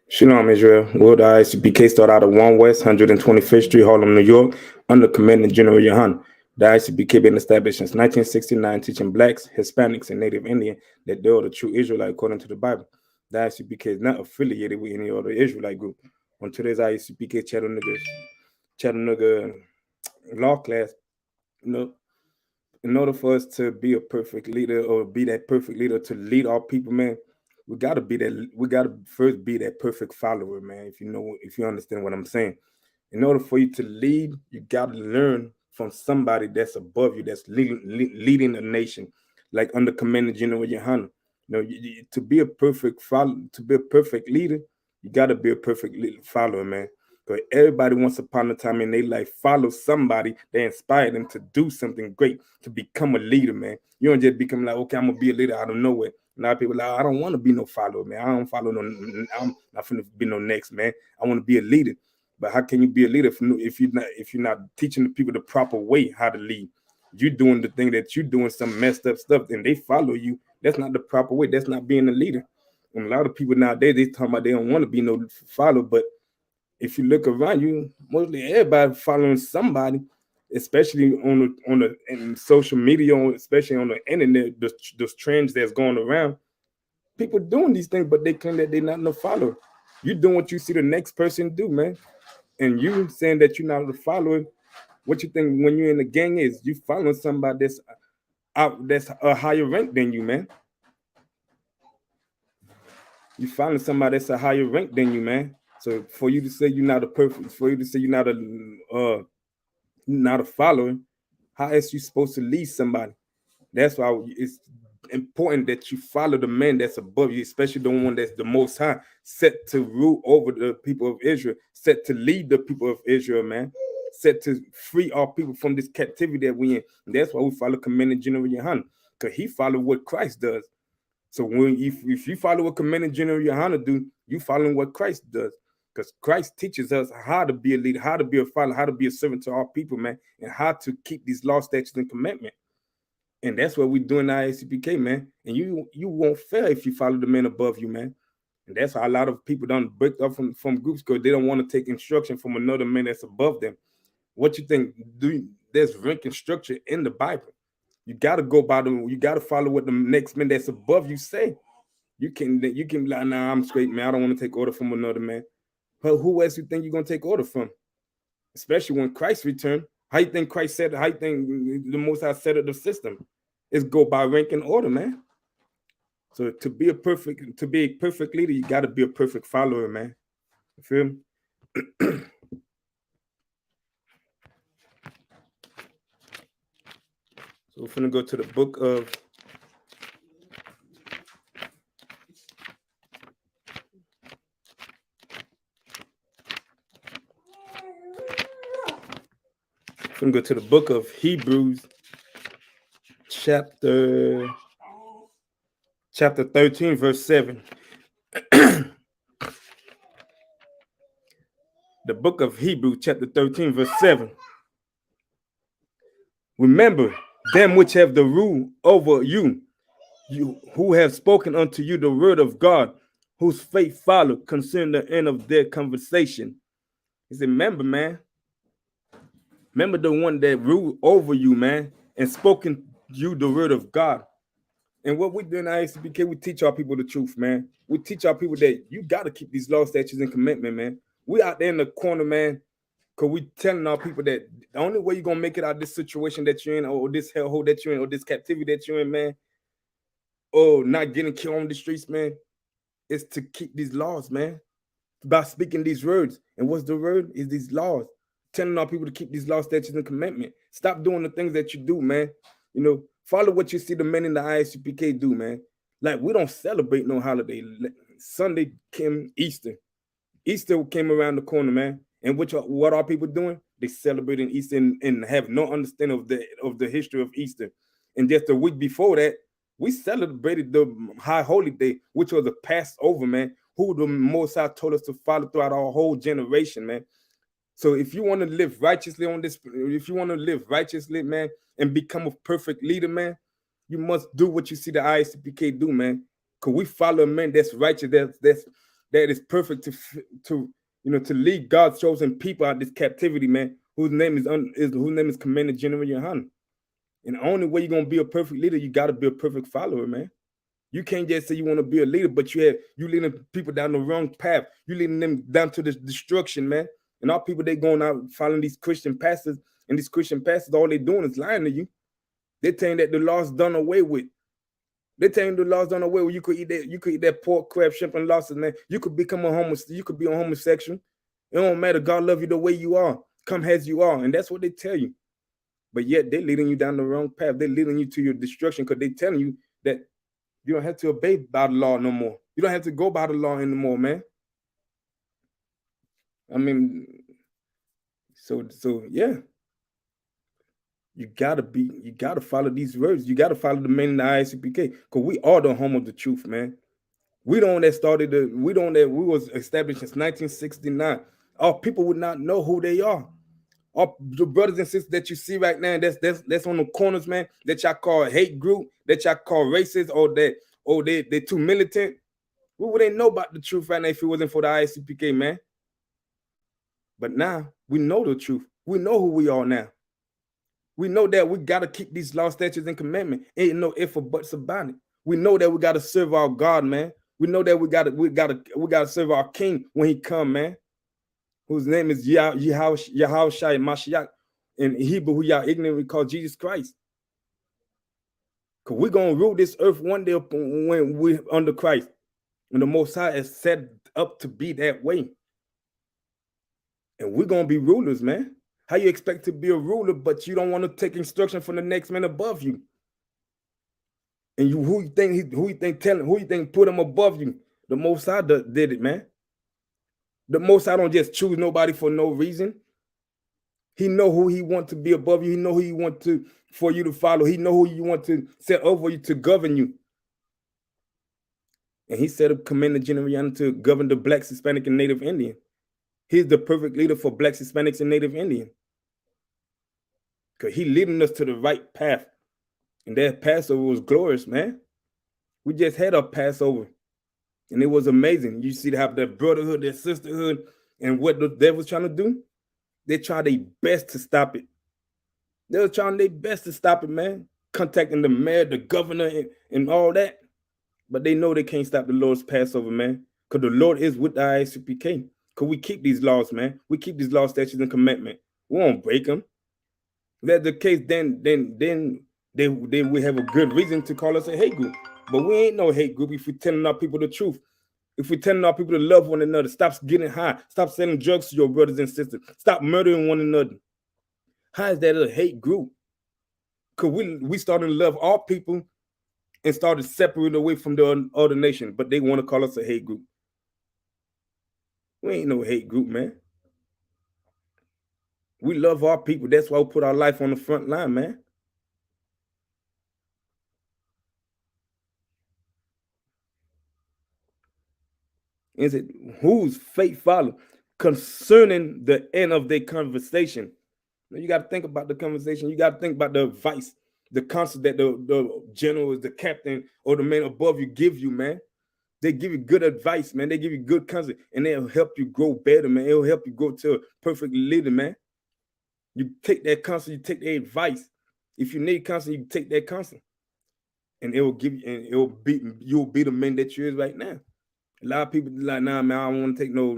Shalom, Israel. World ICPK started out at 1 West, 125th Street, Harlem, New York, under Commandant General Yohan. The ICPK been established since 1969, teaching blacks, Hispanics, and Native Indian that they are the true Israelite according to the Bible. The ICPK is not affiliated with any other Israelite group. On today's ICPK Chattanooga law class, in order for us to be a perfect leader or be that perfect leader to lead our people, man, we gotta be that. We gotta first be that perfect follower, man. If you understand what I'm saying. In order for you to lead, you gotta learn from somebody that's above you, that's leading a nation, like under Commander General Yohana. To be a perfect follower, to be a perfect leader, you gotta be a perfect follower, man. Because everybody once upon a time in their life follow somebody that inspired them to do something great, to become a leader, man. You don't just become like, okay, I'm gonna be a leader out of nowhere. A lot of people like, I don't want to be no follower, man. I don't follow no. I'm not gonna be no next, man. I want to be a leader. But how can you be a leader if you're not teaching the people the proper way how to lead? You're doing the thing that you're doing some messed up stuff, and they follow you. That's not the proper way. That's not being a leader. And a lot of people nowadays they talking about they don't want to be no follower, but if you look around you, mostly everybody following somebody, especially on the in social media, especially on the internet, the trends that's going around. People doing these things, but they claim that they're not no follower. You doing what you see the next person do, man, and you saying that you're not a follower. What you think when you're in the gang is you following somebody that's a higher rank than you, man. You following somebody that's a higher rank than you, man. So for you to say you're not a perfect, for you to say you're not a follower, how else you supposed to lead somebody? That's why it's important that you follow the man that's above you, especially the one that's the most high, set to rule over the people of Israel, set to lead the people of Israel, man, set to free our people from this captivity that we in. And that's why we follow Commander General Yohana, because he followed what Christ does. So if you follow what Commander General Yohana do, you following what Christ does. Because Christ teaches us how to be a leader, how to be a follower, how to be a servant to our people, man, and how to keep these law, statutes, and commandments. And that's what we do in ISCPK, man. And you won't fail if you follow the man above you, man. And that's how a lot of people don't break up from groups because they don't want to take instruction from another man that's above them. What you think? There's rank and structure in the Bible. You gotta go by them. You gotta follow what the next man that's above you say. You can be like, nah, I'm straight, man. I don't want to take order from another man. But who else you think you're gonna take order from? Especially when Christ returned. How you think Christ said? How you think the Most High set up the system? Is go by rank and order, man. So to be a perfect leader, you got to be a perfect follower, man. You feel me? So we're gonna go to the book of Hebrews, chapter 13, verse 7. The book of Hebrews, chapter 13, verse 7. Remember them which have the rule over you who have spoken unto you the word of God, whose faith follow concerning the end of their conversation. He said, remember, man. Remember the one that ruled over you, man, and spoken you the word of God. And what we do in ISBK, we teach our people the truth, man. We teach our people that you got to keep these law, statutes, and commitment, man. We out there in the corner, man, because we telling our people that the only way you're going to make it out of this situation that you're in, or this hellhole that you're in, or this captivity that you're in, man, or not getting killed on the streets, man, is to keep these laws, man, by speaking these words. And what's the word? Is these laws. Telling our people to keep these laws, statutes, and commandment. Stop doing the things that you do, man. Follow what you see the men in the ISCPK do, man. Like, we don't celebrate no holiday. Sunday came Easter. Easter came around the corner, man. And what are people doing? They celebrating Easter and have no understanding of the history of Easter. And just a week before that, we celebrated the High Holy Day, which was a Passover, man, who the Most High told us to follow throughout our whole generation, man. So if you want to live righteously man, and become a perfect leader, man, you must do what you see the ISCPK do, man. Cause we follow a man that's righteous, that is perfect to to lead God's chosen people out of this captivity, man. Whose name is Commander General Yohanan. And the only way you're gonna be a perfect leader, you gotta be a perfect follower, man. You can't just say you want to be a leader, but you leading people down the wrong path. You leading them down to the destruction, man. And all people they going out following these Christian pastors, and these Christian pastors, all they doing is lying to you. They're telling that the law's done away with. They're telling the law's done away with. You could eat that pork, crab, shrimp, and lobster, man. You could become you could be a homosexual. It don't matter. God love you the way you are. Come as you are. And that's what they tell you. But yet they're leading you down the wrong path. They're leading you to your destruction because they're telling you that you don't have to obey by the law no more. You don't have to go by the law anymore, man. I mean, so yeah. You gotta follow these words. You gotta follow the men in the ISUPK, because we are the home of the truth, man. We don't that started we was established since 1969. Our people would not know who they are. The brothers and sisters that you see right now, that's on the corners, man, that y'all call a hate group, that y'all call racist, or they're too militant. We wouldn't know about the truth right now if it wasn't for the ISUPK, man. But now we know the truth. We know who we are now. We know that we gotta keep these law, statutes, and commandments. Ain't no if or buts about it. We know that we gotta serve our God, man. We know that we gotta serve our King when He come, man. Whose name is Yahushua Mashiach. In Hebrew, who y'all ignorantly call Jesus Christ. Because we're going to rule this earth one day when we're under Christ. And the Most High is set up to be that way. And we're going to be rulers, man. How you expect to be a ruler, but you don't want to take instruction from the next man above you? And who you think put him above you? The Most High did it, man. The Most High don't just choose nobody for no reason. He know who He want to be above you. He know who He want for you to follow. He know who you want to set over you to govern you. And He set up Commander General Yohanan to govern the Blacks, Hispanic, and Native Indian. He's the perfect leader for Blacks, Hispanics, and Native Indian. Because He leading us to the right path. And that Passover was glorious, man. We just had our Passover. And it was amazing. You see how that brotherhood, that sisterhood, and what the devil's trying to do? They tried their best to stop it. They were trying their best to stop it, man. Contacting the mayor, the governor, and all that. But they know they can't stop the Lord's Passover, man. Because the Lord is with the ISUPK. Because we keep these laws, man. We keep these laws, statutes, and commandments. We won't break them. If that's the case, then we have a good reason to call us a hate group. But we ain't no hate group if we're telling our people the truth. If we're telling our people to love one another, stop getting high, stop selling drugs to your brothers and sisters, stop murdering one another. How is that a hate group? Because we started to love all people and started separating away from the other nation, but they want to call us a hate group. We ain't no hate group, man. We love our people. That's why we put our life on the front line, man. Is it whose faith follow concerning the end of their conversation? Now you got to think about the conversation. You got to think about the advice, the counsel that the generals, the captain, or the man above you give you, man. They give you good advice, man. They give you good counsel, and they'll help you grow better, man. It'll help you grow to a perfect leader, man. You take that counsel, you take their advice. If you need counsel, you take that counsel, and it will give you, and you'll be the man that you is right now. A lot of people like, nah, man, I don't want to take no,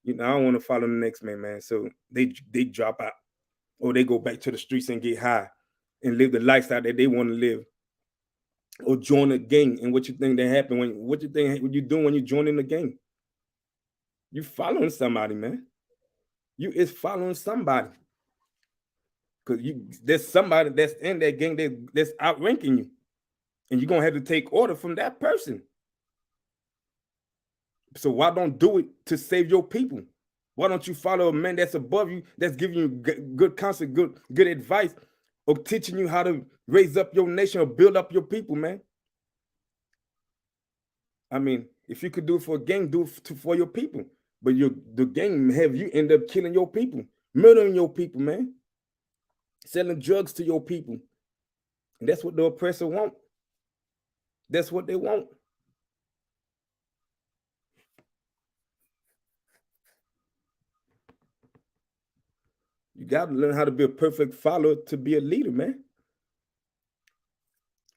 I don't want to follow the next man. So they drop out, or they go back to the streets and get high and live the lifestyle that they want to live, or join a gang. And what you think that happened what you doing when you join in the gang? You following somebody, man. You is following somebody. Because there's somebody that's in that gang that's outranking you. And you're going to have to take order from that person. So why don't do it to save your people? Why don't you follow a man that's above you, that's giving you good counsel, good advice, or teaching you how to raise up your nation or build up your people, man? I mean, if you could do it for a gang, do it for your people. But the gang have you end up killing your people, murdering your people, man. Selling drugs to your people. And that's what the oppressor want. That's what they want. got to learn how to be a perfect follower to be a leader, man.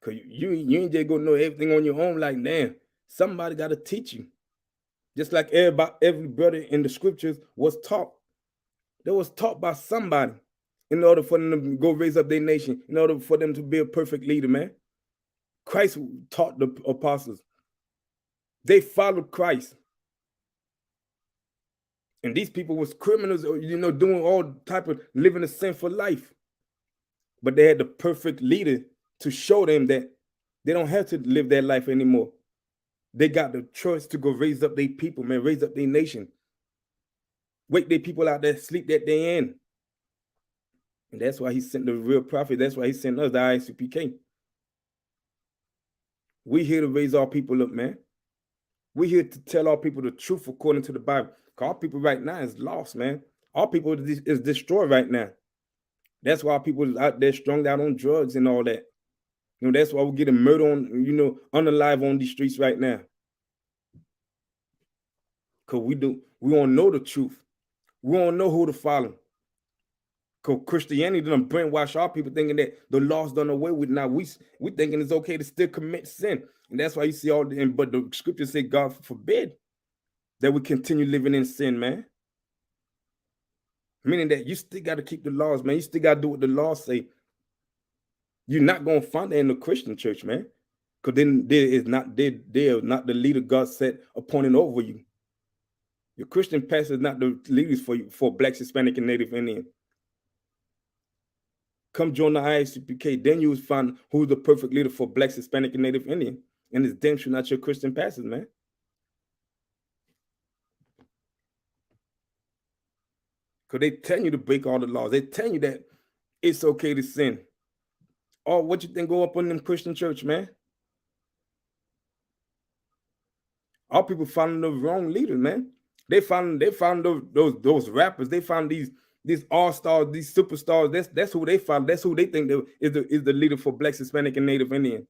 Cause you ain't just gonna know everything on your own. Like, damn, somebody got to teach you. Just like every brother in the scriptures was taught. They was taught by somebody in order for them to go raise up their nation, in order for them to be a perfect leader, man. Christ taught the apostles. They followed Christ. And these people was criminals, doing all type of living a sinful life. But they had the perfect leader to show them that they don't have to live that life anymore. They got the choice to go raise up their people, man, raise up their nation. Wake their people out there, sleep that day in. And that's why he sent the real prophet. That's why he sent us, the ISUPK. We here to raise our people up, man. We here to tell our people the truth according to the Bible. Because our people right now is lost, man. Our people is destroyed right now. That's why people out there strung out on drugs and all that. That's why we're getting murdered on, unalive on these streets right now. Because we don't know the truth. We don't know who to follow. Because Christianity done brainwash our people thinking that the law's done away with. Now we thinking it's okay to still commit sin. And that's why you see but the scriptures say God forbid that we continue living in sin, man. Meaning that you still got to keep the laws, man. You still got to do what the laws say. You're not going to find that in the Christian church, man. Because then they are not the leader God set appointed over you. Your Christian pastor is not the leaders for you, for Blacks, Hispanic, and Native Indian. Come join the ISUPK, then you will find who's the perfect leader for Blacks, Hispanic, and Native Indian. And it's damn sure not your Christian pastors, man. Because they tell you to break all the laws. They tell you that it's okay to sin. Oh, what you think go up on them Christian church, man? Our people found the wrong leaders, man. They found those rappers. They found these all-stars, these superstars. That's who they found. That's who they think is the leader for Blacks, Hispanic, and Native Indian.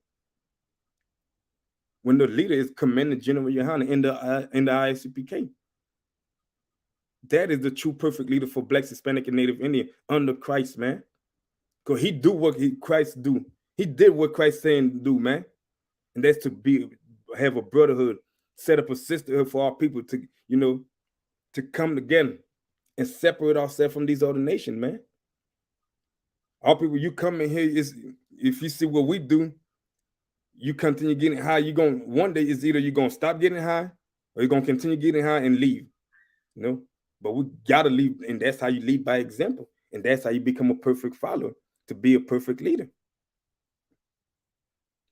When the leader is Commander General Yohana in the ISUPK. That is the true perfect leader for Blacks, Hispanic, and Native Indian under Christ, man. Because he do what Christ do. He did what Christ saying do, man. And that's to have a brotherhood, set up a sisterhood for our people to, to come together and separate ourselves from these other nations, man. Our people, you come in here, if you see what we do, you continue getting high, one day it's either you're going to stop getting high or you're going to continue getting high and leave, But we got to leave, and that's how you lead by example. And that's how you become a perfect follower, to be a perfect leader.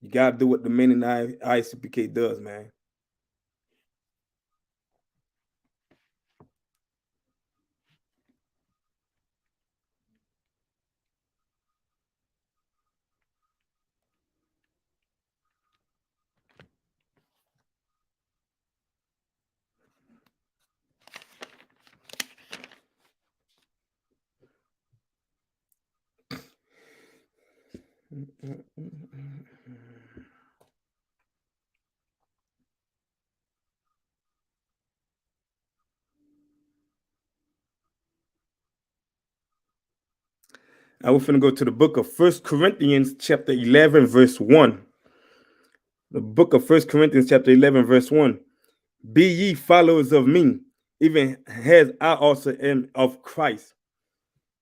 You got to do what the men in the ISUPK does, man. Now we're going to go to the book of 1 Corinthians chapter 11, verse 1. The book of 1 Corinthians chapter 11, verse 1. Be ye followers of me, even as I also am of Christ.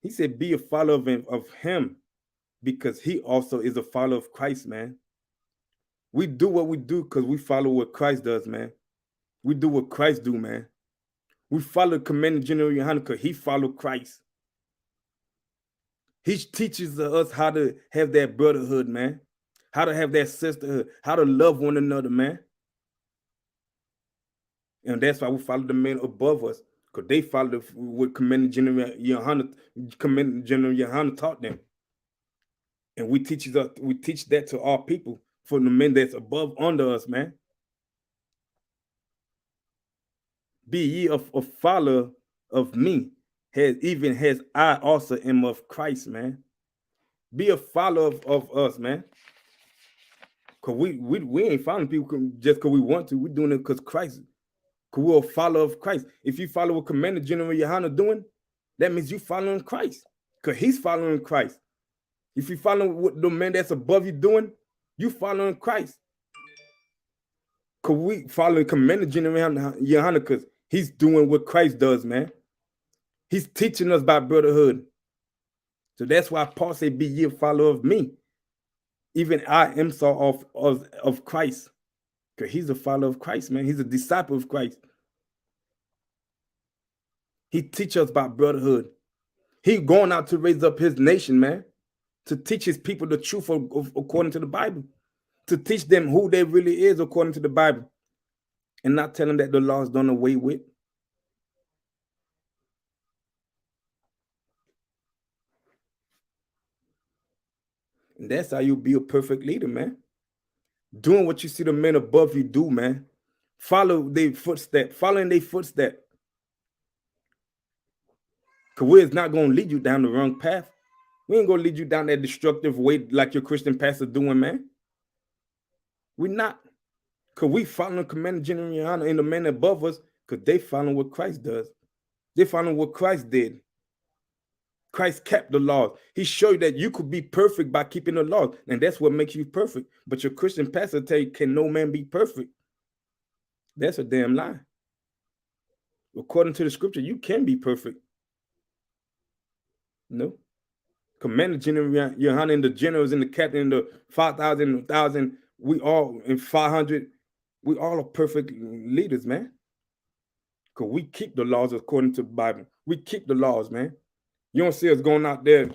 He said, be a follower of him, because he also is a follower of Christ, man. We do what we do because we follow what Christ does, man. We do what Christ do, man. We follow Commander General Yohana because he followed Christ. He teaches us how to have that brotherhood, man. How to have that sisterhood. How to love one another, man. And that's why we follow the men above us, because they followed what Commander General Yohana taught them. And we teach that to our people, for the men that's above under us, man. Be ye a follower of me, even as I also am of Christ, man. Be a follower of us, man. Because we ain't following people just because we want to. We're doing it because Christ. Because we're a follower of Christ. If you follow what Commander General Yohana doing, that means you following Christ. Because he's following Christ. If you follow what the man that's above you doing, you following Christ. Because we following Commander General Yohana because he's doing what Christ does, man. He's teaching us about brotherhood. So that's why Paul said, be ye a follower of me. Even I am so of Christ. Because he's a follower of Christ, man. He's a disciple of Christ. He teaches us about brotherhood. He going out to raise up his nation, man. To teach his people the truth according to the Bible. To teach them who they really is according to the Bible. And not tell them that the law is done away with. And that's how you be a perfect leader, man. Doing what you see the men above you do, man. Follow their footstep. Following their footstep. Because we're not going to lead you down the wrong path. We ain't going to lead you down that destructive way like your Christian pastor doing, man. We're not. Because we follow Commander General Yohana and the men above us because they follow what Christ does. They follow what Christ did. Christ kept the laws. He showed you that you could be perfect by keeping the laws. And that's what makes you perfect. But your Christian pastor tell you, can no man be perfect? That's a damn lie. According to the scripture, you can be perfect. No. Commander General Yohana and the generals and the captain and the 5,000, 1,000, we all in 500, we all are perfect leaders, man. Because we keep the laws according to the Bible. We keep the laws, man. You don't see us going out there,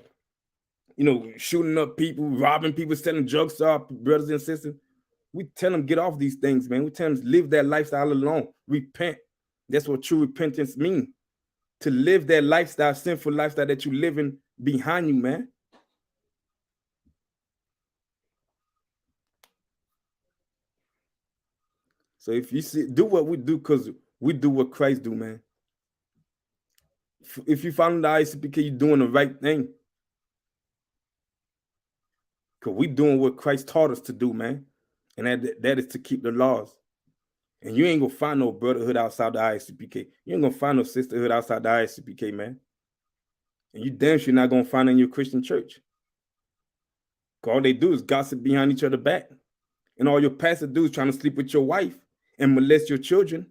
shooting up people, robbing people, selling drugs to our brothers and sisters. We tell them, get off these things, man. We tell them, live that lifestyle alone. Repent. That's what true repentance means. To live that lifestyle, sinful lifestyle that you're living behind you, man. So if you see, do what we do because we do what Christ do, man. If you follow the ISCPK, you're doing the right thing. Because we doing what Christ taught us to do, man. And that is to keep the laws. And you ain't going to find no brotherhood outside the ISCPK. You ain't going to find no sisterhood outside the ISCPK, man. And you damn sure not going to find it in your Christian church. Because all they do is gossip behind each other back. And all your pastors do is trying to sleep with your wife and molest your children.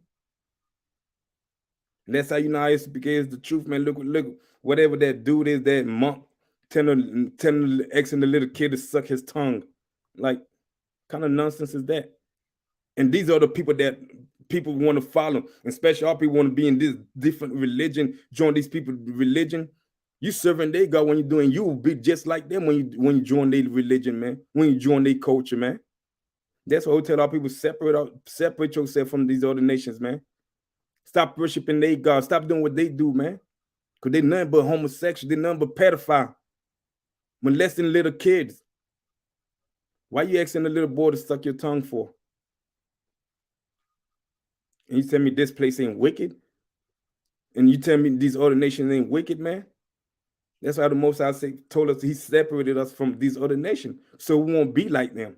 And that's how you know ISCPK is the truth, man. Look, whatever that dude is, that monk, telling the ex and the little kid to suck his tongue. Like, kind of nonsense is that? And these are the people that people want to follow, especially all people want to be in this different religion, join these people religion. You serving their God when you're doing, you will be just like them when you join their religion, man. When you join their culture, man. That's why we tell our people, separate yourself from these other nations, man. Stop worshiping their God. Stop doing what they do, man. Because they nothing but homosexual. They nothing but pedophile. Molesting little kids. Why you asking the little boy to suck your tongue for? And you tell me this place ain't wicked? And you tell me these other nations ain't wicked, man? That's why the Most High told us he separated us from these other nations. So we won't be like them.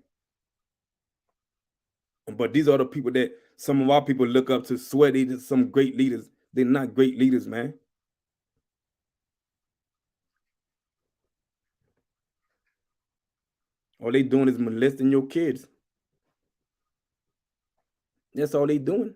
But these are the people that some of our people look up to, swear they some great leaders. They're not great leaders, man. All they doing is molesting your kids. That's all they doing.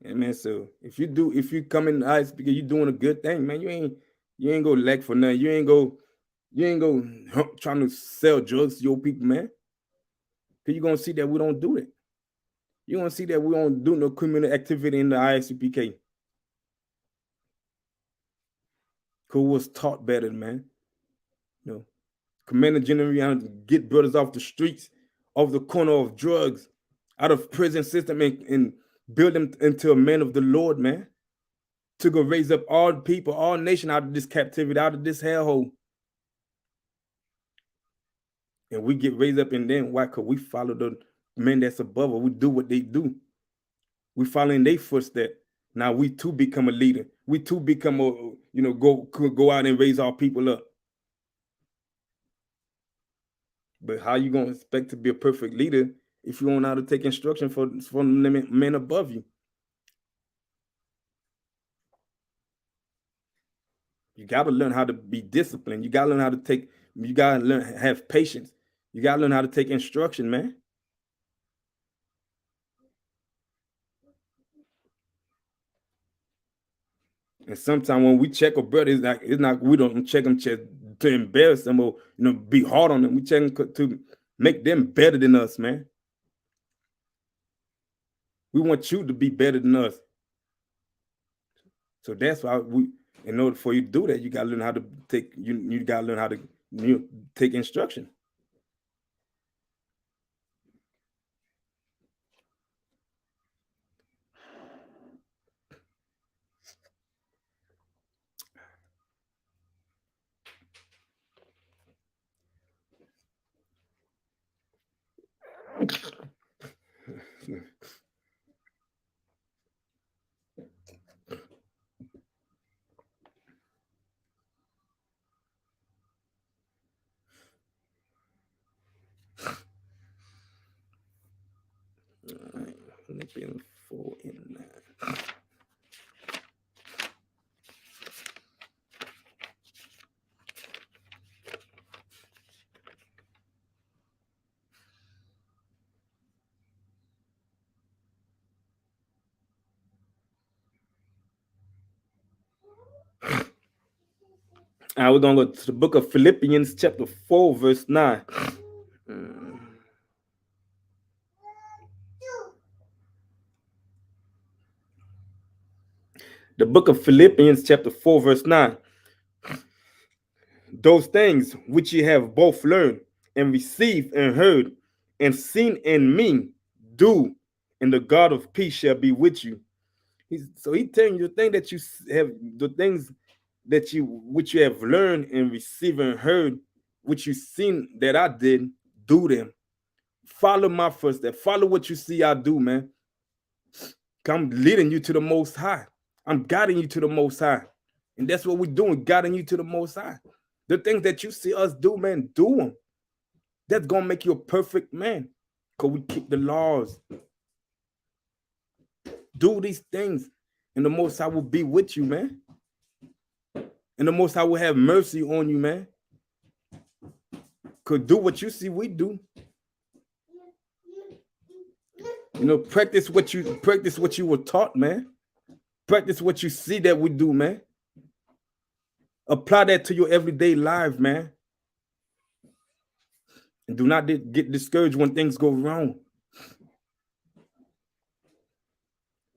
Yeah, man. So if you come in the eyes because you're doing a good thing, man, you ain't go lack for nothing. You ain't go trying to sell drugs to your people, man. Cause you're gonna see that we don't do it. You're gonna see that we don't do no criminal activity in the ISCPK. Cause we was taught better, man. Commander General get brothers off the streets, off the corner of drugs, out of prison system, and build them into a man of the Lord, man. To go raise up all people, all nation out of this captivity, out of this hellhole. And we get raised up in them. Why? Because we follow the men that's above us. We do what they do. We follow in their footsteps. Now we too become a leader. We too become a, go out and raise our people up. But how you gonna expect to be a perfect leader if you don't know how to take instruction from the men above you? You got to learn how to be disciplined. You got to learn how to take. You got to learn have patience. You got to learn how to take instruction, man. And sometimes when we check a brother, it's not we don't check them to embarrass them or be hard on them. We check them to make them better than us, man. We want you to be better than us. So that's why in order for you to do that, you gotta learn how to take you gotta learn how to take instruction. Philippians 4:9. We're gonna go to the book of Philippians, chapter 4, verse 9. The book of Philippians, chapter 4, verse 9. Those things which ye have both learned and received and heard and seen in me, do, and the God of peace shall be with you. So he's telling you the thing that you have, the things that which you have learned and received and heard, which you've seen that I did, do them. Follow my footsteps. Follow what you see I do, man. I'm leading you to the Most High. I'm guiding you to the Most High. And that's what we're doing, guiding you to the Most High. The things that you see us do, man, do them. That's going to make you a perfect man because we keep the laws. Do these things, and the Most High will be with you, man. And the Most High will have mercy on you, man. Because do what you see we do. Practice what you were taught, man. Practice what you see that we do, man. Apply that to your everyday life, man. And do not get discouraged when things go wrong.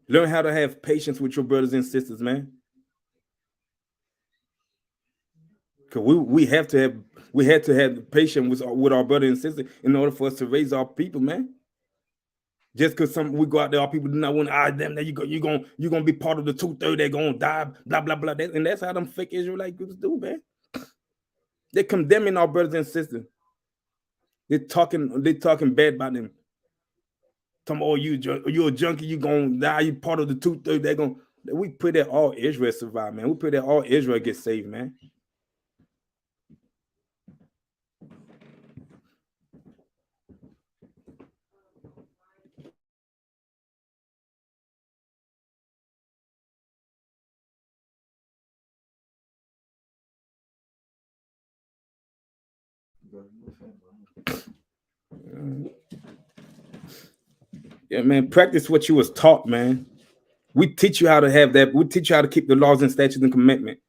Learn how to have patience with your brothers and sisters, man. Because we had to have patience with our brothers and sisters in order for us to raise our people, man. Just because we go out there, our people do not want them. That you're gonna be part of the 2/3. They're gonna die. Blah blah blah. And that's how them fake Israelite groups do, man. They're condemning our brothers and sisters. They're talking bad about them. Talking, oh, you're a junkie. You gonna die. You part of the 2/3. They're gonna. We pray that all Israel survive, man. We pray that all Israel get saved, man. Yeah, man. Practice what you was taught, man. We teach you how to have that. We teach you how to keep the laws and statutes and commitment.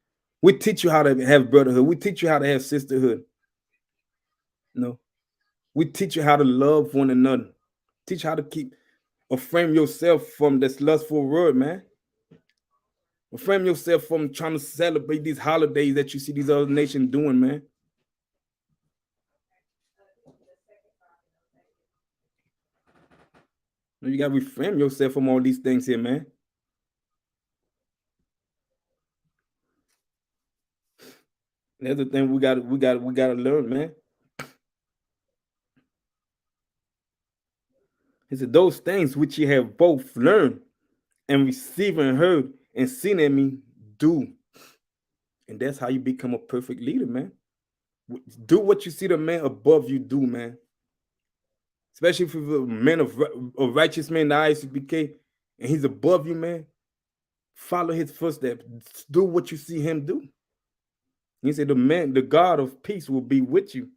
We teach you how to have brotherhood. We teach you how to have sisterhood. We teach you how to love one another. Teach you how to keep or frame yourself from this lustful word, man. Or frame yourself from trying to celebrate these holidays that you see these other nations doing, man. You gotta reframe yourself from all these things here, man. That's the thing we gotta learn, man. He said, those things which you have both learned and receive and heard and seen in me, do. And that's how you become a perfect leader, man. Do what you see the man above you do, man. Especially if you're a man of a righteous man in the ISBK and he's above you, man. Follow his footsteps. Do what you see him do. He said, the God of peace will be with you.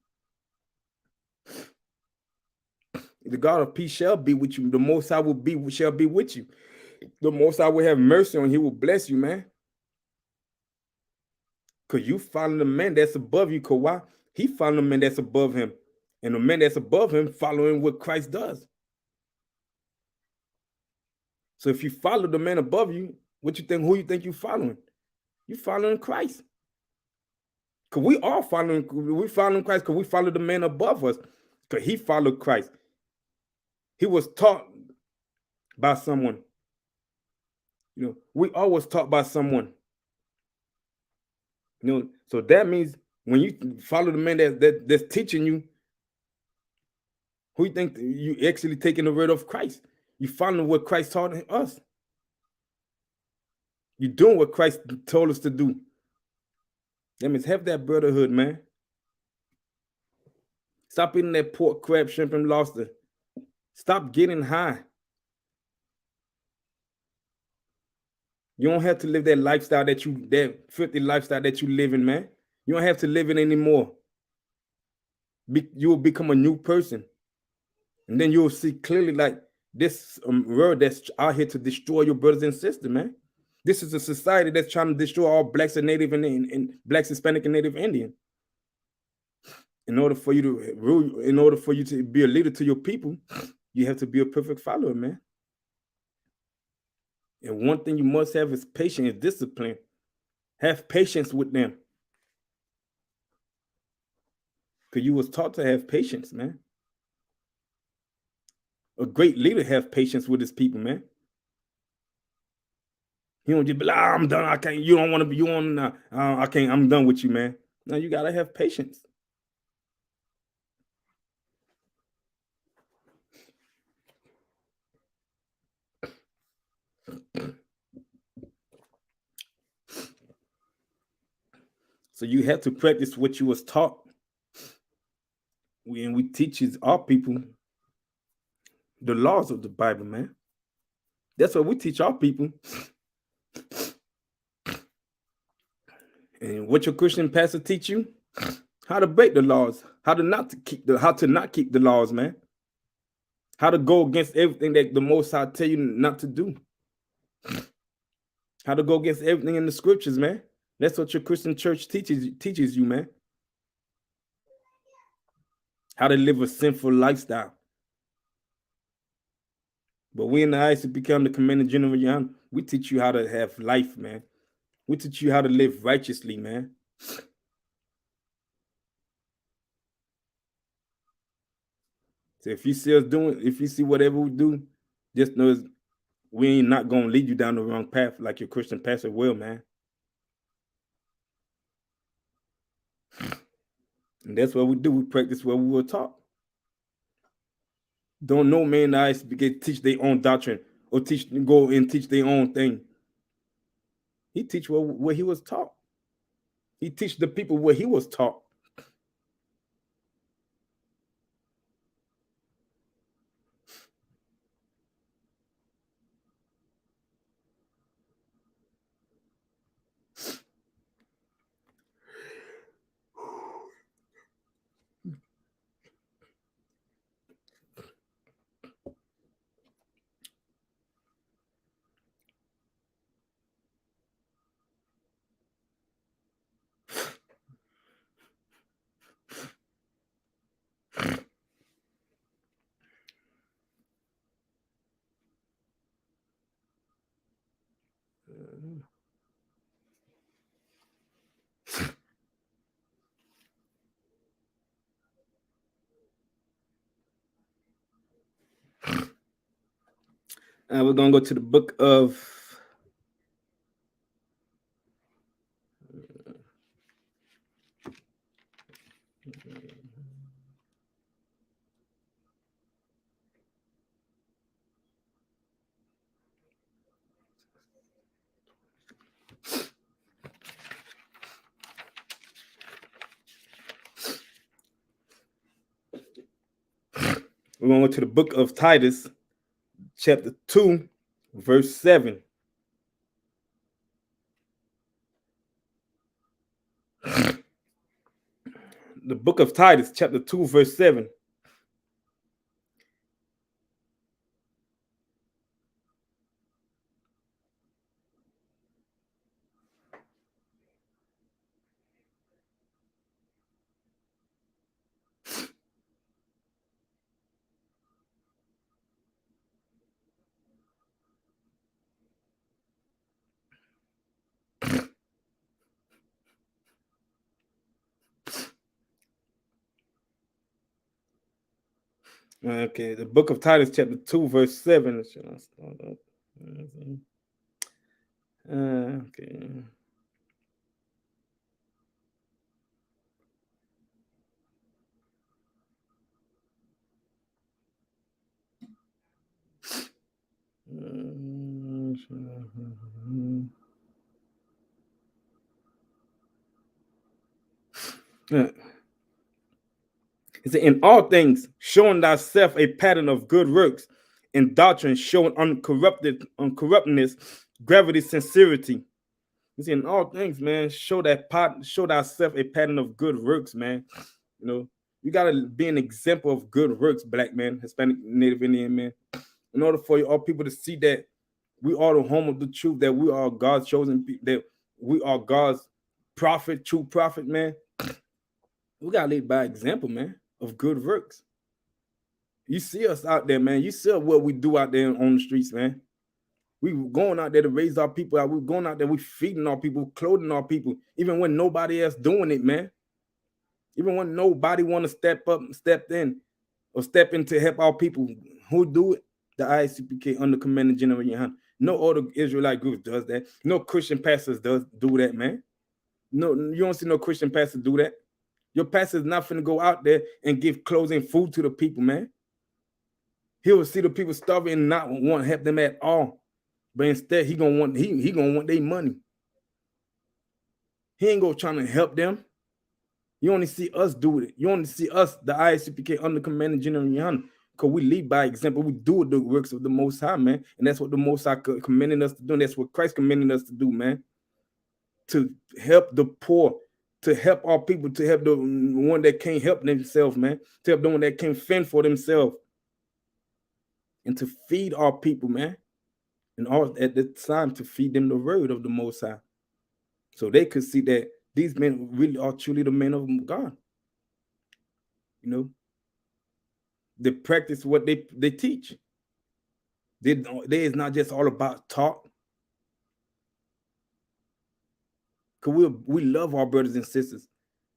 The God of peace shall be with you. The Most High shall be with you. The Most High will have mercy on you. He will bless you, man. Because you follow the man that's above you. Because why? He following the man that's above him. And the man that's above him following what Christ does. So if you follow the man above you, who you think you following? You following Christ. Because we following Christ because we follow the man above us. Because he followed Christ. He was taught by someone. We always taught by someone. So that means when you follow the man that's teaching you, who you think you actually taking the word of Christ? You following what Christ taught us. You're doing what Christ told us to do. That means have that brotherhood, man. Stop eating that pork, crab, shrimp, and lobster. Stop getting high. You don't have to live that lifestyle that filthy lifestyle that you live in, man. You don't have to live it anymore. You will become a new person. And then you'll see clearly like this world that's out here to destroy your brothers and sisters, man. This is a society that's trying to destroy all blacks and native and blacks, Hispanic, and Native Indian. In order for you to rule, in order for you to be a leader to your people, you have to be a perfect follower, man. And one thing you must have is patience and discipline. Have patience with them. Because you was taught to have patience, man. A great leader have patience with his people, man. He don't just be like, I'm done. I can't. You don't want to be. You want? I can't. I'm done with you, man. No, you gotta have patience. So you have to practice what you was taught. We teach our people the laws of the Bible, man. That's what we teach our people. And what your Christian pastor teach you? How to break the laws, how to not keep the laws, man. How to go against everything that the Most High tell you not to do. How to go against everything in the scriptures, man. That's what your Christian church teaches you, man. How to live a sinful lifestyle. But we in the eyes to become the commanding general, we teach you how to have life, man. We teach you how to live righteously, man. So if you see us if you see whatever we do, just know we ain't not gonna lead you down the wrong path like your Christian pastor will, man. And that's what we do. We practice what we were taught. Don't know man eyes begin teach their own doctrine or go and teach their own thing. He teach what he was taught. He teach the people what he was taught. We're gonna go to the book of We're going to go to the book of Titus, chapter 2, verse 7. The book of Titus, chapter 2, verse 7. Okay, the book of Titus, chapter 2, verse 7. Should I start up? Okay. It said, in all things, showing thyself a pattern of good works, in doctrine, showing uncorruptness, gravity, sincerity. You see, in all things, man, show thyself a pattern of good works, man. You know, you gotta be an example of good works, black man, Hispanic, Native Indian man, in order for all people to see that we are the home of the truth, that we are God's chosen people, that we are God's prophet, true prophet, man. We gotta lead by example, man, of good works. You see us out there, man. You see what we do out there on the streets, man. We going out there to raise our people out. We're going out there, we feeding our people, clothing our people, even when nobody else doing it, man. Even when nobody want to step up, step in, or step in to help our people. Who do it? The ISUPK under commanding General Yohan. No other Israelite group does that. No Christian pastors do that, man. No, you don't see no Christian pastor do that. Your pastor is not finna go out there and give clothes and food to the people, man. He will see the people starving and not want to help them at all. But instead, he gonna want their money. He ain't gonna trying to help them. You only see us do it. You only see us, the ISUPK under commanding General Yohan, because we lead by example. We do the works of the Most High, man. And that's what the Most High commending us to do. And that's what Christ commending us to do, man. To help the poor, to help our people, to help the one that can't help themselves, man. To help the one that can't fend for themselves. And to feed our people, man. And all at the time to feed them the word of the Most High. So they could see that these men really are truly the men of God. You know, they practice what they teach. They is not just all about talk. Because we love our brothers and sisters.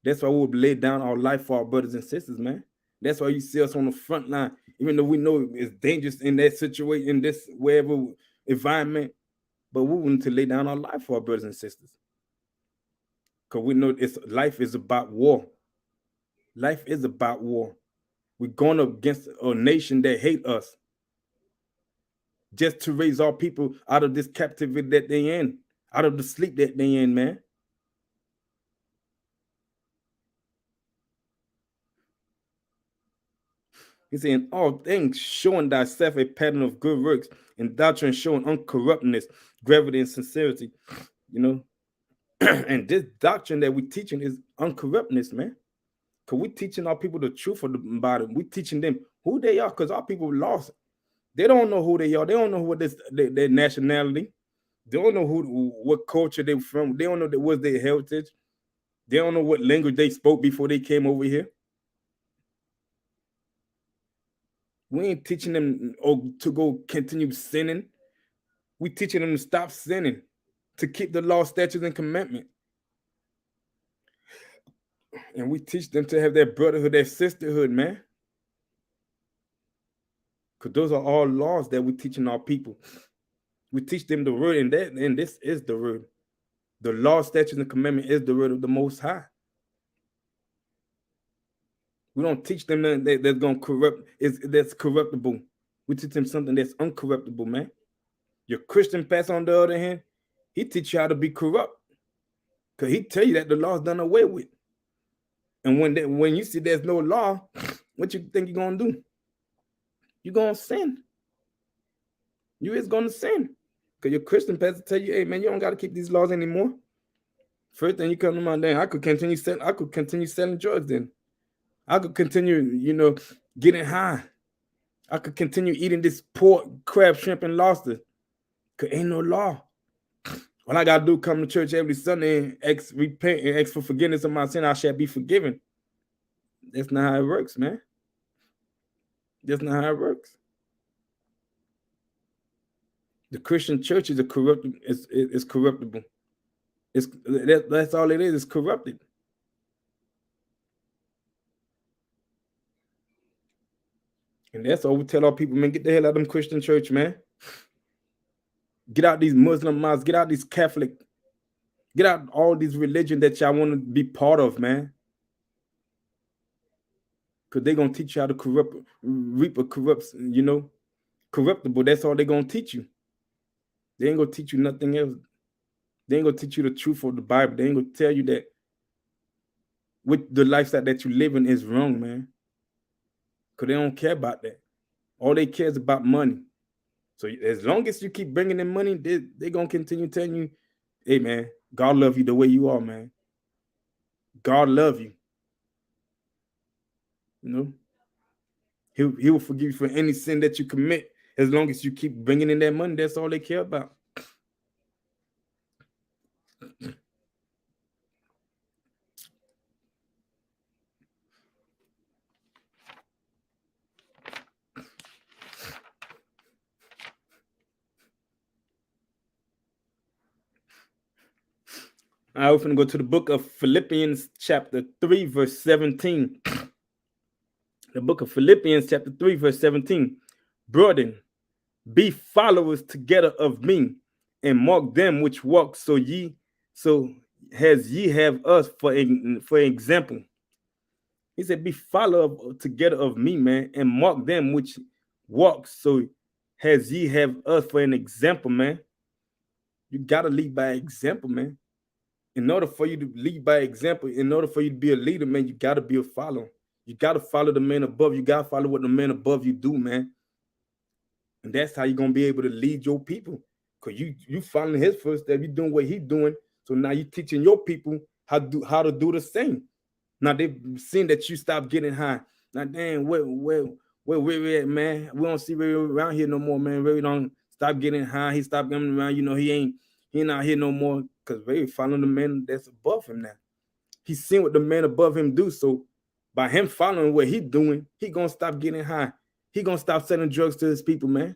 That's why we'll lay down our life for our brothers and sisters, man. That's why you see us on the front line, even though we know it's dangerous in that situation, in this wherever environment, but we want to lay down our life for our brothers and sisters. Because we know life is about war. Life is about war. We're going up against a nation that hate us just to raise our people out of this captivity that they in, out of the sleep that they in, man. He's saying all things, showing thyself a pattern of good works, and doctrine showing uncorruptness, gravity, and sincerity. You know, and this doctrine that we're teaching is uncorruptness, man. Because we're teaching our people the truth about it. We're teaching them who they are, because our people lost. They don't know who they are. They don't know what their nationality. They don't know what culture they're from. They don't know what's their heritage. They don't know what language they spoke before they came over here. We ain't teaching them to go continue sinning. We teaching them to stop sinning, to keep the law, statutes, and commandment. And we teach them to have that brotherhood, that sisterhood, man. Because those are all laws that we're teaching our people. We teach them the word, and this is the word. The law, statutes, and commandment is the word of the Most High. We don't teach them that's going to corrupt, that's corruptible. We teach them something that's uncorruptible, man. Your Christian pastor, on the other hand, he teach you how to be corrupt. Because he tell you that the law is done away with. And when you see there's no law, what you think you're going to do? you're gonna sin. You is gonna sin. Because your Christian pastor tell you, hey man, you don't gotta keep these laws anymore. First thing you come to mind, then I could continue selling drugs then. I could continue, getting high. I could continue eating this pork, crab, shrimp, and lobster. Cause ain't no law. All I gotta do come to church every Sunday and repent and ask for forgiveness of my sin. I shall be forgiven. That's not how it works, man. That's not how it works. The Christian church is corruptible. That's all it is. It's corrupted. And that's all we tell our people, man. Get the hell out of them Christian church, man. Get out these Muslim mosques. Get out these Catholic. Get out all these religion that y'all want to be part of, man. Because they're going to teach you how to reap a corruptible. That's all they're going to teach you. They ain't going to teach you nothing else. They ain't going to teach you the truth of the Bible. They ain't going to tell you that with the lifestyle that you live in is wrong, man. Because they don't care about that. All they care is about money. So as long as you keep bringing in money, they're going to continue telling you, hey, man, God love you the way you are, man. God love you. He will forgive you for any sin that you commit as long as you keep bringing in that money. That's all they care about. I often go to the book of Philippians chapter 3 verse 17. The book of Philippians chapter 3 verse 17. Brethren, be followers together of me, and mark them which walk so as ye have us for example. He said, be followers together of me, man, and mark them which walk so as ye have us for an example, man. You gotta lead by example, man. In order for you to lead by example, in order for you to be a leader, man, you got to be a follower. You got to follow the man above. You got to follow what the man above you do, man. And that's how you're going to be able to lead your people. Because you following his footsteps, you doing what he's doing. So now you're teaching your people how to do the same. Now they've seen that you stop getting high. Now, damn, where we at, man? We don't see Ray around here no more, man. Ray don't stop getting high. He stopped coming around. He not here no more. Because Ray following the man that's above him now. He's seen what the man above him do. So by him following what he's doing, he gonna stop getting high. He gonna stop selling drugs to his people, man.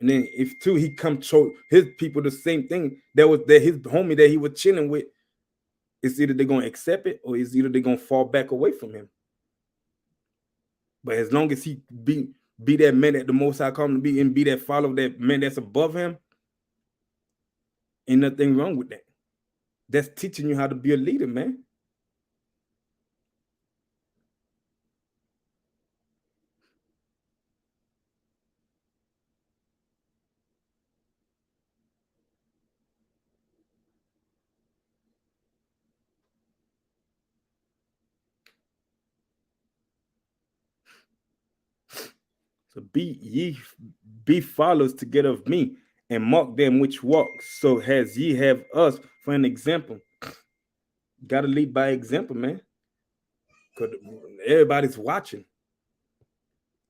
And then if too he come show his people the same thing that his homie that he was chilling with, it's either they're gonna accept it or it's either they're gonna fall back away from him. But as long as he be that man that the Most High called him to be and be that follower, that man that's above him, ain't nothing wrong with that. That's teaching you how to be a leader, man. So be followers together of me, and mark them which walk, so as ye have us for an example. Gotta lead by example, man. Because everybody's watching.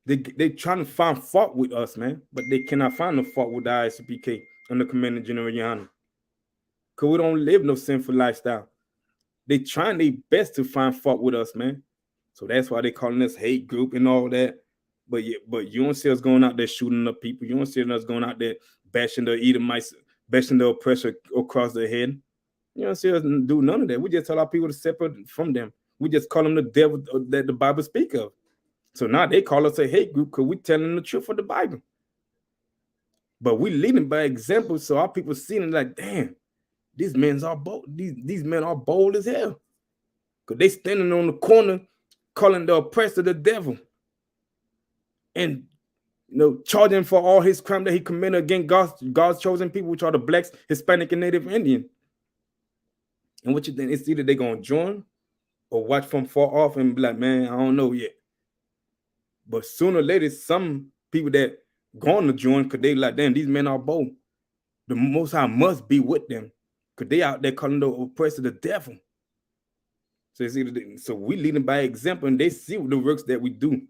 They trying to find fault with us, man, but they cannot find no fault with the ISUPK and the Commanding General Yana. Because we don't live no sinful lifestyle. They trying their best to find fault with us, man. So that's why they calling us hate group and all that. But you don't see us going out there shooting up people. You don't see us going out there bashing the Edomites, bashing the oppressor across their head. You don't see us do none of that. We just tell our people to separate from them. We just call them the devil that the Bible speak of. So now they call us a hate group because we telling the truth of the Bible. But we leading by example, so our people seeing it like, damn, these men are bold. These men are bold as hell. Because they standing on the corner calling the oppressor the devil. And charging for all his crime that he committed against God's chosen people, which are the blacks, Hispanic, and Native Indian. And what you think? It's either they're gonna join or watch from far off and be like, man, I don't know yet. But sooner or later, some people that going to join, because they like, damn, these men are bold. The Most High must be with them, because they out there calling the oppressor the devil. So we lead them by example, and they see the works that we do.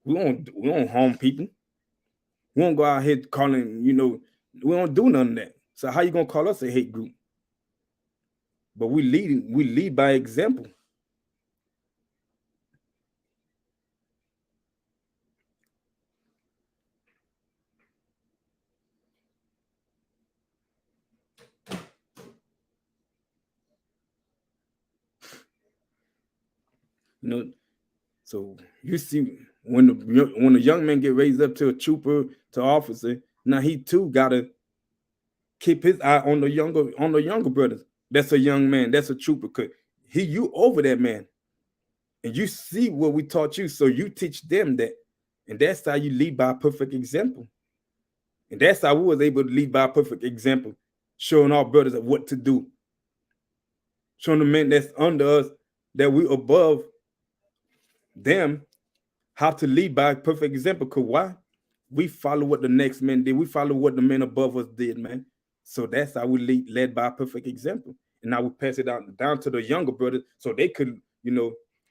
We don't harm people. We don't go out here calling, we don't do none of that. So how you gonna call us a hate group? But we lead by example. So you see, when the young man get raised up to a trooper, to officer, now he too gotta keep his eye on the younger brothers. That's a young man, that's a trooper, cause you over that man. And you see what we taught you, so you teach them that. And that's how you lead by a perfect example. And that's how we was able to lead by a perfect example, showing our brothers of what to do. Showing the men that's under us, that we above them, how to lead by a perfect example. Because why? We follow what the next men did. We follow what the men above us did, man. So that's how we led by a perfect example. And now we pass it down to the younger brothers, so they could,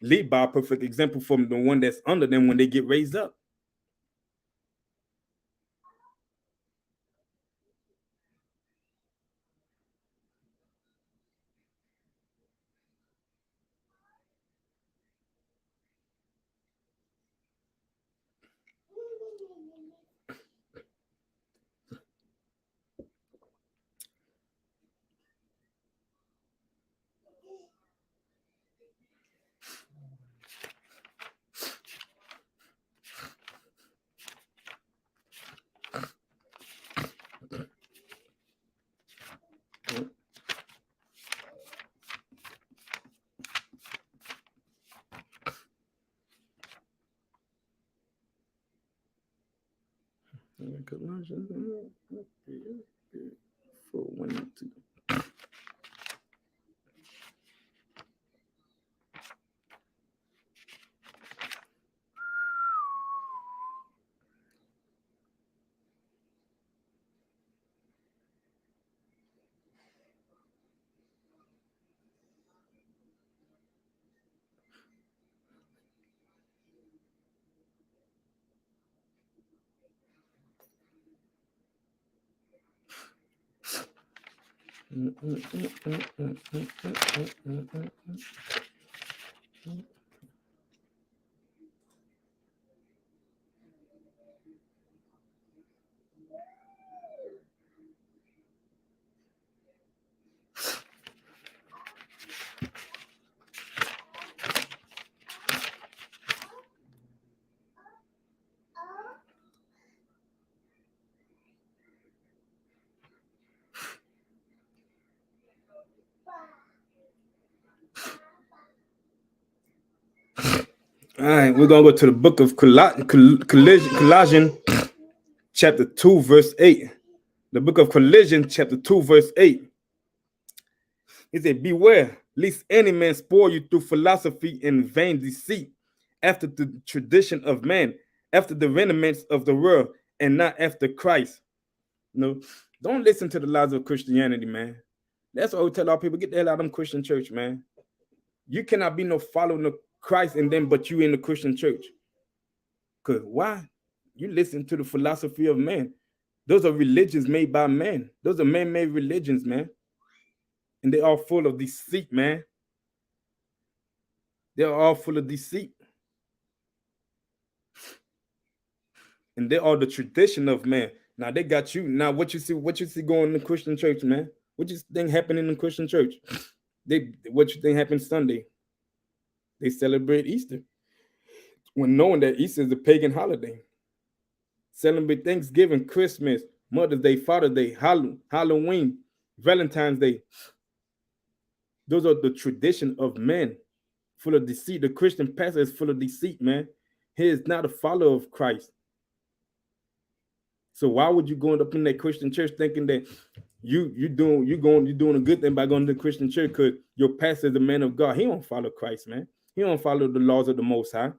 lead by a perfect example from the one that's under them when they get raised up. Colossians 4:1-2. All right, we're gonna go to the book of Colossians, chapter 2, verse 8. The book of Colossians, chapter 2, verse 8. It said, beware, lest any man spoil you through philosophy and vain deceit, after the tradition of man, after the rudiments of the world, and not after Christ. No, don't listen to the lies of Christianity, man. That's why we tell our people, get the hell out of them Christian church, man. You cannot be no following of Christ and then but you in the Christian church. Because why? You listen to the philosophy of man. Those are religions made by man. Those are man-made religions, man. And they are full of deceit, man. They're all full of deceit. And they are the tradition of man. Now they got you. Now what you see going in the Christian church, man? What you think happened in the Christian church? What you think happened Sunday? They celebrate Easter, when knowing that Easter is a pagan holiday. Celebrate Thanksgiving, Christmas, Mother's Day, Father's Day, Halloween, Valentine's Day. Those are the tradition of men, full of deceit. The Christian pastor is full of deceit, man. He is not a follower of Christ. So why would you go up in that Christian church thinking that you're doing a good thing by going to the Christian church because your pastor is a man of God? He don't follow Christ, man. He don't follow the laws of the Most High.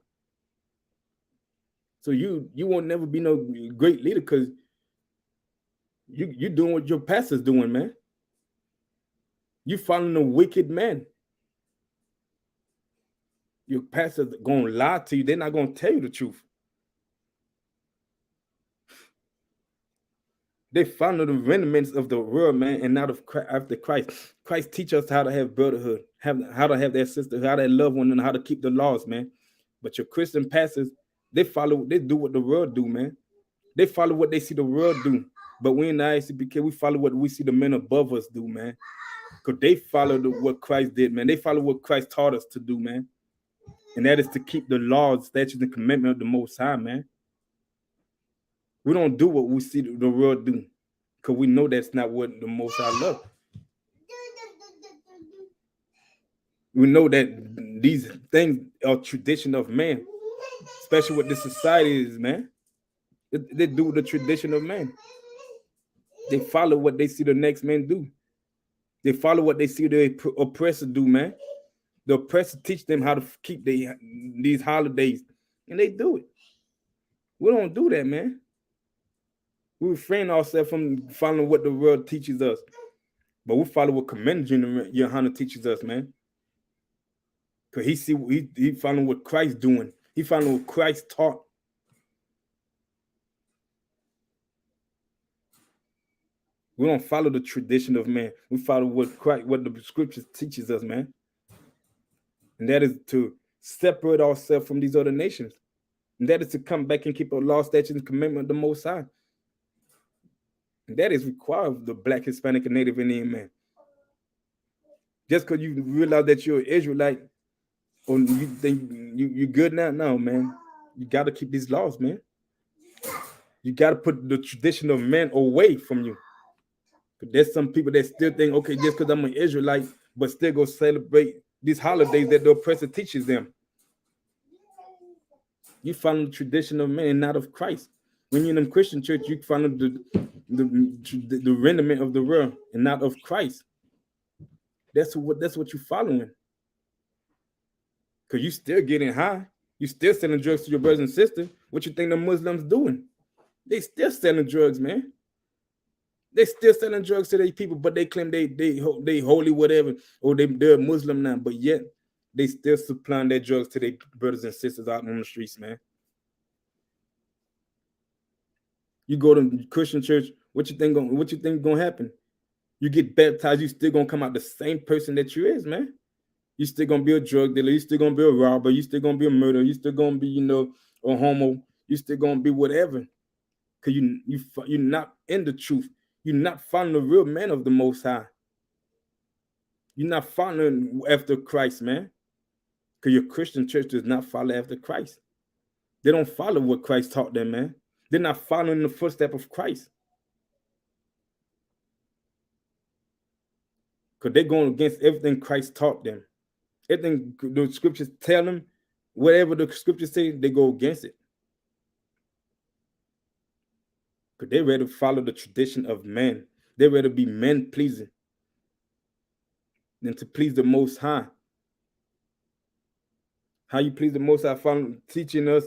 So you won't never be no great leader because you doing what your pastor's doing, man. You following a wicked man. Your pastor's gonna lie to you. They're not gonna tell you the truth. They follow the rudiments of the world, man, and not of after Christ. Christ teach us how to have brotherhood, how to have that sisterhood, how to love one another, how to keep the laws, man. But your Christian pastors, they do what the world do, man. They follow what they see the world do. But we in the ICBK, we follow what we see the men above us do, man. Because they follow what Christ did, man. They follow what Christ taught us to do, man. And that is to keep the laws, statutes, and commandment of the Most High, man. We don't do what we see the world do, because we know that's not what the Most High love. We know that these things are tradition of man, especially what this society is, man. They do the tradition of man. They follow what they see the next man do. They follow what they see the oppressor do, man. The oppressor teach them how to keep these holidays, and they do it. We don't do that, man. We refrain ourselves from following what the world teaches us, but we follow what Commander Johanna teaches us, man. Because he following what Christ doing. He following what Christ taught. We don't follow the tradition of man. We follow what the scriptures teaches us, man. And that is to separate ourselves from these other nations. And that is to come back and keep our law, statutes, and commandment of the Most High. And that is required of the Black, Hispanic, and Native Indian man. Just because you realize that you're an Israelite, or you think you're good now, no, man. You got to keep these laws, man. You got to put the tradition of man away from you. There's some people that still think, okay, just because I'm an Israelite, but still go celebrate these holidays that the oppressor teaches them. You follow the tradition of man, not of Christ. When you're in a Christian church, you follow the rudiment of the world and not of Christ. That's what you're following. Because you still getting high. You still selling drugs to your brothers and sisters. What you think the Muslims doing? They still selling drugs, man. They still selling drugs to their people, but they claim they holy whatever, or they're Muslim now, but yet they still supplying their drugs to their brothers and sisters out on the streets, man. You go to Christian church, what you think gonna happen? You get baptized, you still gonna come out the same person that you is, man. You still gonna be a drug dealer, you still gonna be a robber, you still gonna be a murderer, you still gonna be, a homo, you still gonna be whatever. Cause you're not in the truth. You're not following the real man of the Most High. You're not following after Christ, man. Because your Christian church does not follow after Christ. They don't follow what Christ taught them, man. They're not following the footstep of Christ. Because they're going against everything Christ taught them. Everything the scriptures tell them, whatever the scriptures say, they go against it. Because they're ready to follow the tradition of man. They're ready to be men pleasing than to please the Most High. How you please the Most High? Teaching us,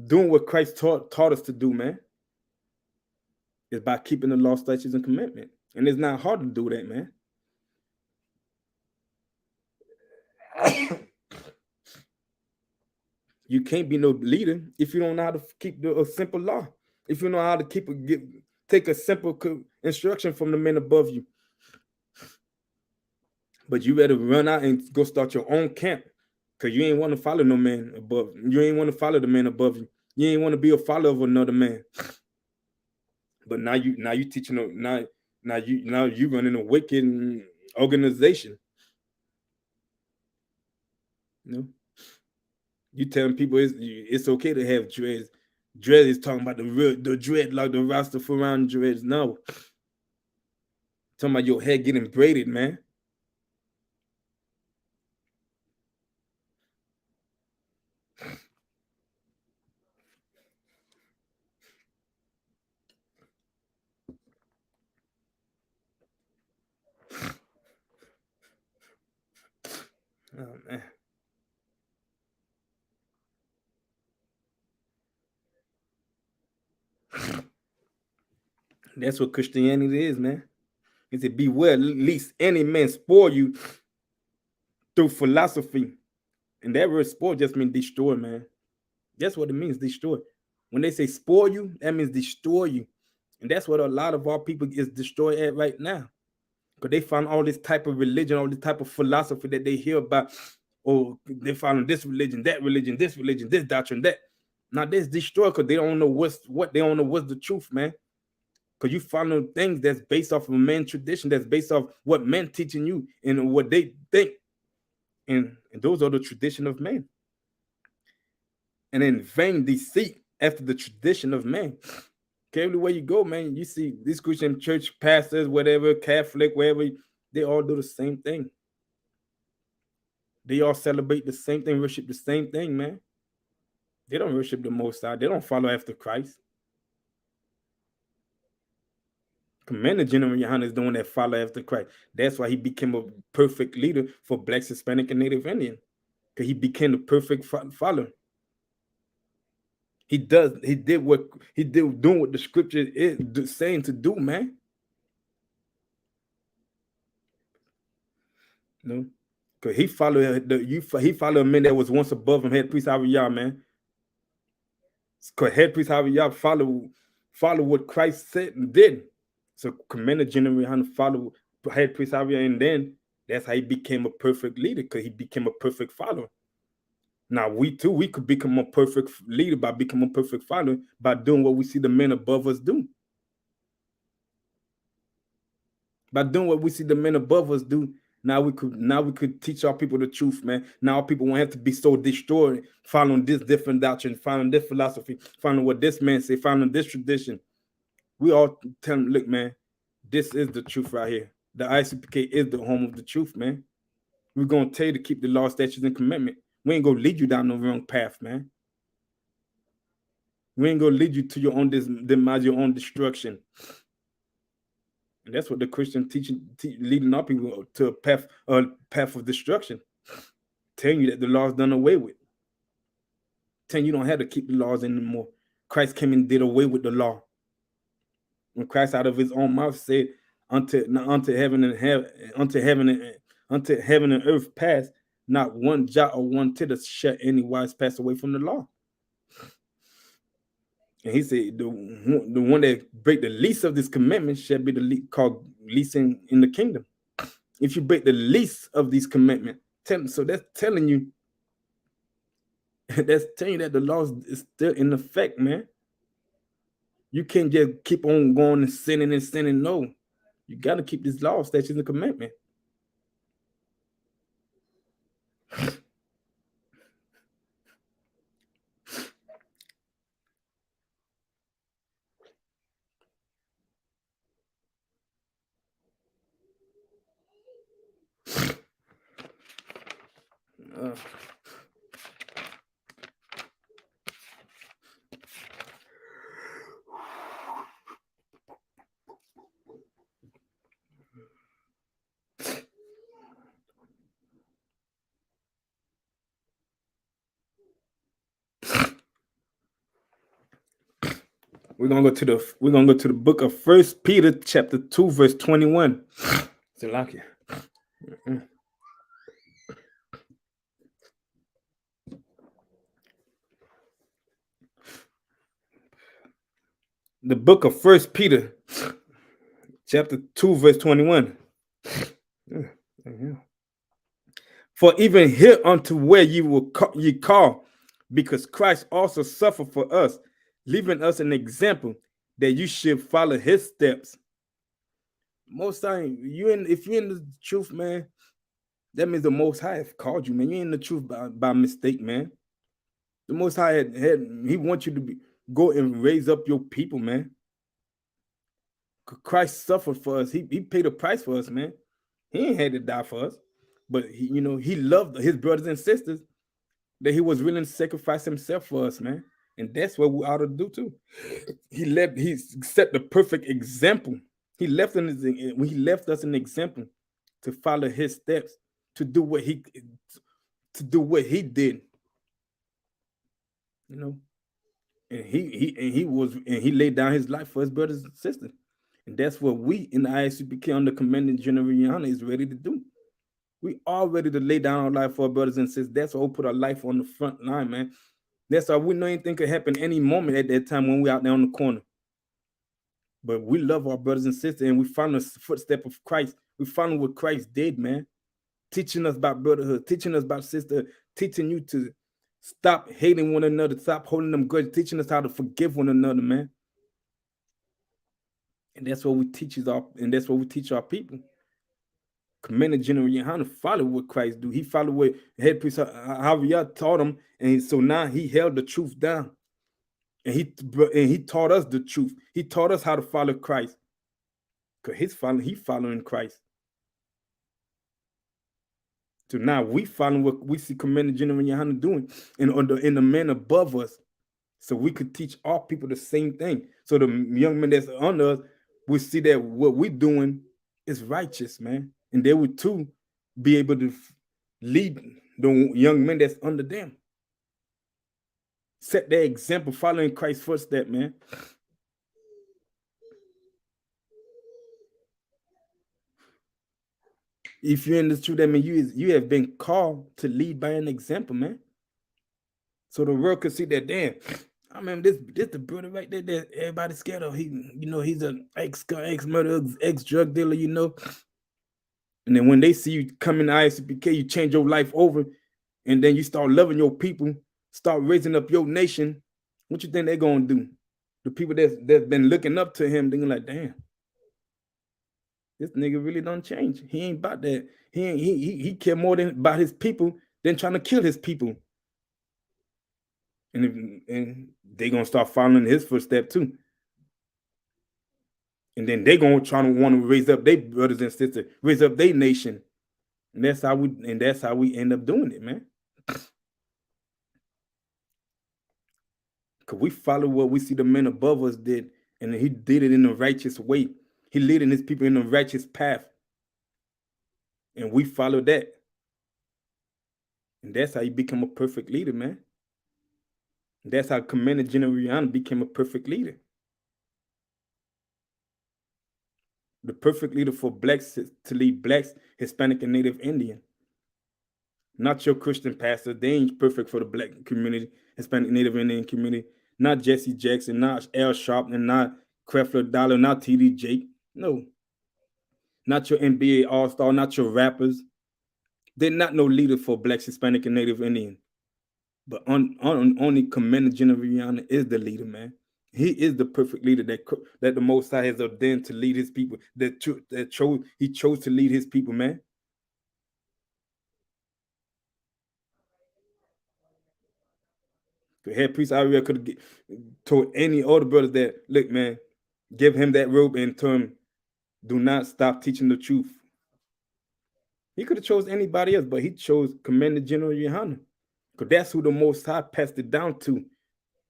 doing what Christ taught us to do, man. Is by keeping the law, statutes, and commandment. And it's not hard to do that, man. You can't be no leader if you don't know how to keep a simple law. If you know how to take a simple instruction from the men above you. But you better run out and go start your own camp, because you ain't want to follow no man above. You ain't want to follow the man above you. You ain't want to be a follower of another man. But now you teaching now you running a wicked organization. You telling people it's okay to have dreads. Dread is talking about the dreadlock, the Rastafarian dreads. No. Talking about your hair getting braided, man. Oh, man. That's what Christianity is, man. It said, beware, lest any man spoil you through philosophy. And that word spoil just means destroy, man. That's what it means, destroy. When they say spoil you, that means destroy you. And that's what a lot of our people is destroyed at right now. Because they found all this type of religion, all this type of philosophy that they hear about. Oh, they found this religion, this doctrine, that. Now this destroyed because they don't know what's the truth, man. Because you follow things that's based off of man tradition, that's based off what men teaching you and what they think. And those are the tradition of man. And in vain deceit after the tradition of man. Okay, everywhere you go, man, you see these Christian church pastors, whatever, Catholic, wherever, they all do the same thing. They all celebrate the same thing, worship the same thing, man. They don't worship the Most High. They don't follow after Christ. Commander General Yohana is the one that follow after Christ. That's why he became a perfect leader for Blacks, Hispanic, and Native Indian. Because he became the perfect follower. He did doing what the scripture is saying to do, man. No, because he followed a man that was once above him, head priest Aviyah, man. Because head priest Aviyah follow what Christ said and did. So Commander General Yohana followed head priest Aviyah, and then that's how he became a perfect leader, because he became a perfect follower. Now we could become a perfect leader by becoming a perfect follower by doing what we see the men above us do. By doing what we see the men above us do, now we could teach our people the truth, man. Now our people won't have to be so destroyed following this different doctrine, following this philosophy, following what this man say, following this tradition. We all tell them, look, man, this is the truth right here. The ICPK is the home of the truth, man. We're gonna tell you to keep the law, statutes, and commandment. We ain't gonna lead you down the wrong path, man. We ain't gonna lead you to your own demise, your own destruction. And that's what the Christian leading our people to a path of destruction. Telling you that the law is done away with. Telling you don't have to keep the laws anymore. Christ came and did away with the law. When Christ out of his own mouth said, unto heaven and earth pass, not one jot or one tittle shall any wise pass away from the law. And he said, the one that break the least of this commandment shall be called least in the kingdom. If you break the least of these commandments, so that's telling you that the law is still in effect, man. You can't just keep on going and sinning. No, you got to keep this law, statutes, and commandment. We're gonna go to the book of 1 Peter chapter 2 verse 21. Salaki. The book of 1 Peter chapter 2 verse 21. For even here unto where you call, because Christ also suffered for us, leaving us an example that you should follow his steps. Most time, if you're in the truth, man, that means the Most High have called you, man. You ain't in the truth by mistake, man. The Most High he wants you to go and raise up your people, man. Christ suffered for us. He paid a price for us, man. He ain't had to die for us, but he loved his brothers and sisters, that he was willing to sacrifice himself for us, man. And that's what we ought to do too. He set the perfect example. He left us an example to follow his steps, to do what he did. And he laid down his life for his brothers and sisters. And that's what we in the ISUPK under Commander General Yana is ready to do. We are ready to lay down our life for our brothers and sisters. That's why we put our life on the front line, man. That's why we know anything could happen any moment at that time when we're out there on the corner. But we love our brothers and sisters, and we follow the footstep of Christ. We follow what Christ did, man. Teaching us about brotherhood, teaching us about sister, teaching you to stop hating one another, stop holding them grudges, teaching us how to forgive one another, man. And that's what we teach our people. Commander General Yohana followed what Christ do. He followed what head priest Javier taught him, and so now he held the truth down. And he taught us the truth. He taught us how to follow Christ. Because he following Christ. So now we follow what we see Commander General Yohana doing in the men above us. So we could teach our people the same thing. So the young men that's under us will see that what we're doing is righteous, man. And they would too be able to lead the young men that's under them. Set their example, following Christ's footsteps, man. If you're in the truth, that means you have been called to lead by an example, man. So the world could see that, damn, I remember this the brother right there that everybody's scared of. He's an ex-murderer, ex-drug dealer, And then when they see you come in the ISUPK, you change your life over, and then you start loving your people, start raising up your nation. What you think they're gonna do? The people that's been looking up to him, they're like, damn, this nigga really don't change. He ain't about that. He care more about his people than trying to kill his people. And they gonna start following his footstep too. And then they gonna try to want to raise up their brothers and sisters, raise up their nation. And that's how we end up doing it, man. Because we follow what we see the men above us did, and he did it in a righteous way. He leading his people in a righteous path. And we follow that. And that's how you become a perfect leader, man. And that's how Commander General Rihanna became a perfect leader. The perfect leader for blacks to lead blacks, Hispanic, and Native Indian. Not your Christian pastor. They ain't perfect for the black community, Hispanic, Native Indian community. Not Jesse Jackson, not Al Sharpton, not Creflo Dollar, not TD Jake. No. Not your NBA All-Star, not your rappers. They're not no leader for blacks, Hispanic, and Native Indian. But only Commander General Rihanna is the leader, man. He is the perfect leader that the Most High has ordained to lead his people. He chose to lead his people, man. The head priest Ariel could have told any other brothers that, look, man, give him that robe and tell him, do not stop teaching the truth. He could have chose anybody else, but he chose Commander General Yohana. Because that's who the Most High passed it down to.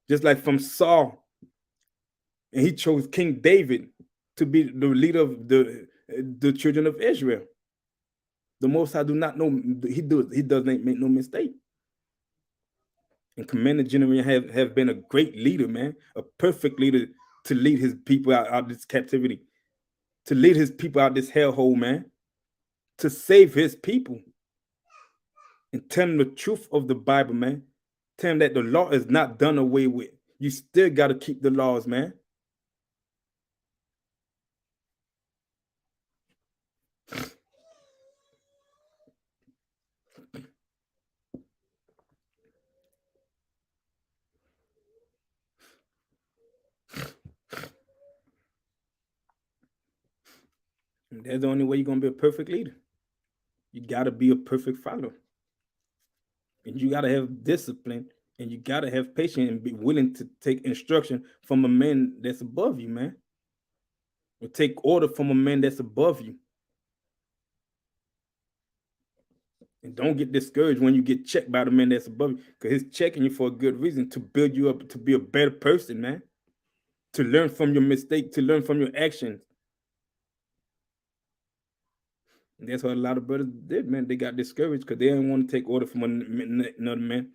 Just like from Saul. And he chose King David to be the leader of the children of Israel. The Most High do not know, he doesn't make no mistake. And Commander General have been a great leader, man. A perfect leader to lead his people out of this captivity. To lead his people out of this hellhole, man. To save his people. And tell them the truth of the Bible, man. Tell them that the law is not done away with. You still got to keep the laws, man. And that's the only way you're going to be a perfect leader. You got to be a perfect follower. And you got to have discipline. And you got to have patience and be willing to take instruction from a man that's above you, man. Or take order from a man that's above you. And don't get discouraged when you get checked by the man that's above you, because he's checking you for a good reason, to build you up to be a better person, man. To learn from your mistake, to learn from your actions. And that's what a lot of brothers did, man. They got discouraged because they didn't want to take order from another man.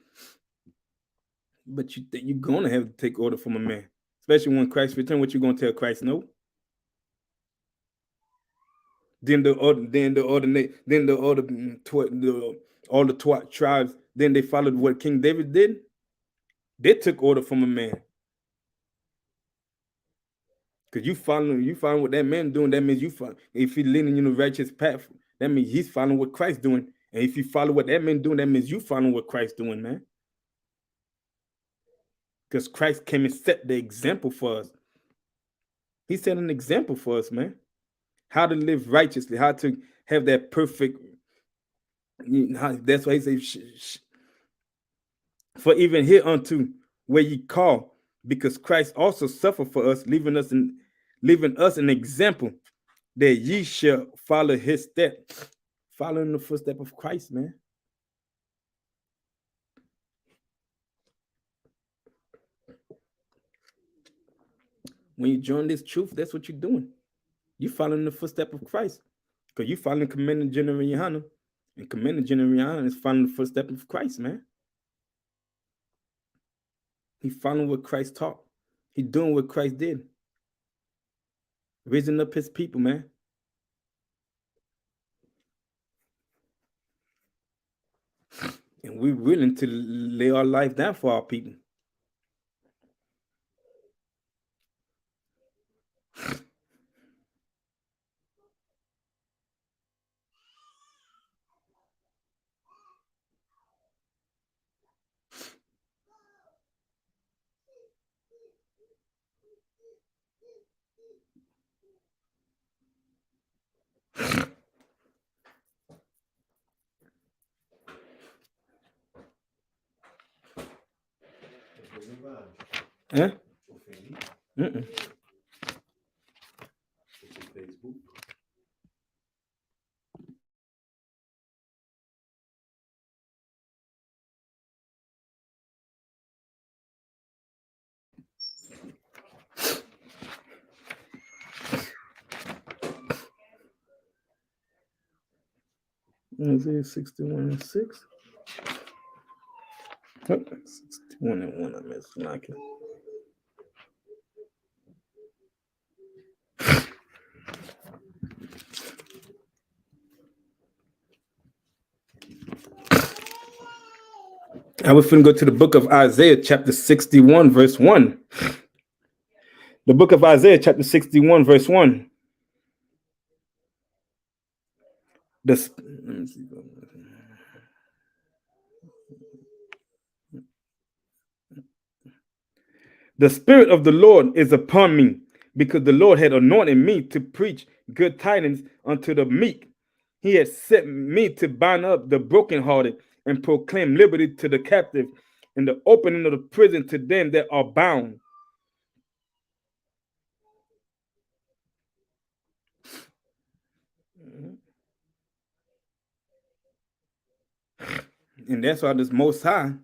But you're going to have to take order from a man. Especially when Christ returns. What you going to tell Christ? No. Then the other, all the 12 tribes. Then they followed what King David did. They took order from a man. Because you following what that man doing, that means you follow. If he's leading you in the righteous path, that means he's following what Christ's doing. And if you follow what that man doing, that means you following what Christ's doing, man. Because Christ came and set the example for us. He set an example for us, man. How to live righteously, how to have that perfect. That's why he says, for even hereunto where ye call, because Christ also suffered for us, leaving us an example that ye shall follow his step, following the footstep of Christ, man. When you join this truth, that's what you're doing. You're following the footstep of Christ, because you're following Commanding General Yohanan, and Commanding General Yohanan is following the footstep of Christ, man. He following what Christ taught. He doing what Christ did, raising up his people, man. And we're willing to lay our life down for our people. Huh? Isaiah 61:6. 61:1. I missed knocking. I was finna go to the book of Isaiah, chapter 61, verse 1. The book of Isaiah, chapter 61, verse 1. The Spirit of the Lord is upon me, because the Lord had anointed me to preach good tidings unto the meek. He has sent me to bind up the brokenhearted and proclaim liberty to the captive, and the opening of the prison to them that are bound. And that's why this Most High,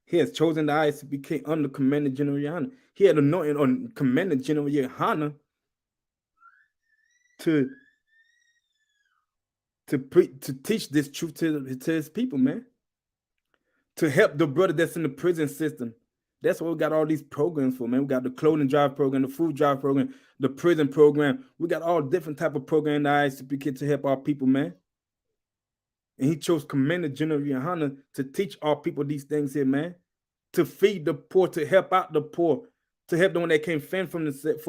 he has chosen the ISUPK under Commander General Yohanan. He had anointed on Commander General Yohanan to teach this truth to his people, man. To help the brother that's in the prison system. That's what we got all these programs for, man. We got the clothing drive program, the food drive program, the prison program. We got all different type of programs in the ISUPK to help our people, man. And he chose Commander General Yohanan to teach our people these things here, man. To feed the poor, to help out the poor, to help the one that can't fend for themselves,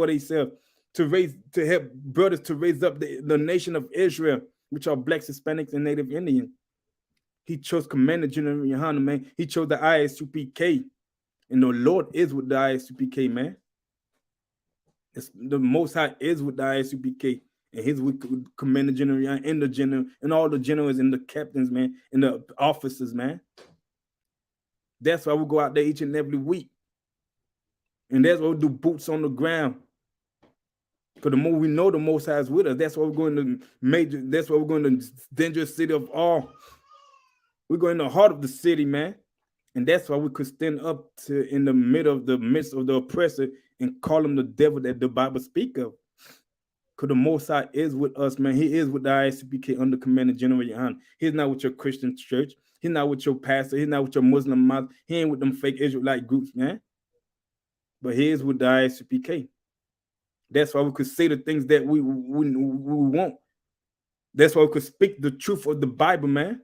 to help brothers to raise up the nation of Israel, which are blacks, Hispanics, and Native Indians. He chose Commander General Yohanan, man. He chose the ISUPK. And the Lord is with the ISUPK, man. The Most High is with the ISUPK. And he's with Commander General Yohanan and the general and all the generals and the captains, man, and the officers, man. That's why we go out there each and every week. And that's why we do boots on the ground. Because the more we know the Most High is with us, that's why we're going to that's why we're going to the dangerous city of all. We're going to the heart of the city, man. And that's why we could stand up in the midst of the oppressor and call him the devil that the Bible speak of. Because the Most High is with us, man. He is with the ISUPK under Commander General Yohanan. He's not with your Christian church. He's not with your pastor. He's not with your Muslim mosque. He ain't with them fake Israelite groups, man. But he is with the ISUPK. That's why we could say the things that we want. That's why we could speak the truth of the Bible, man.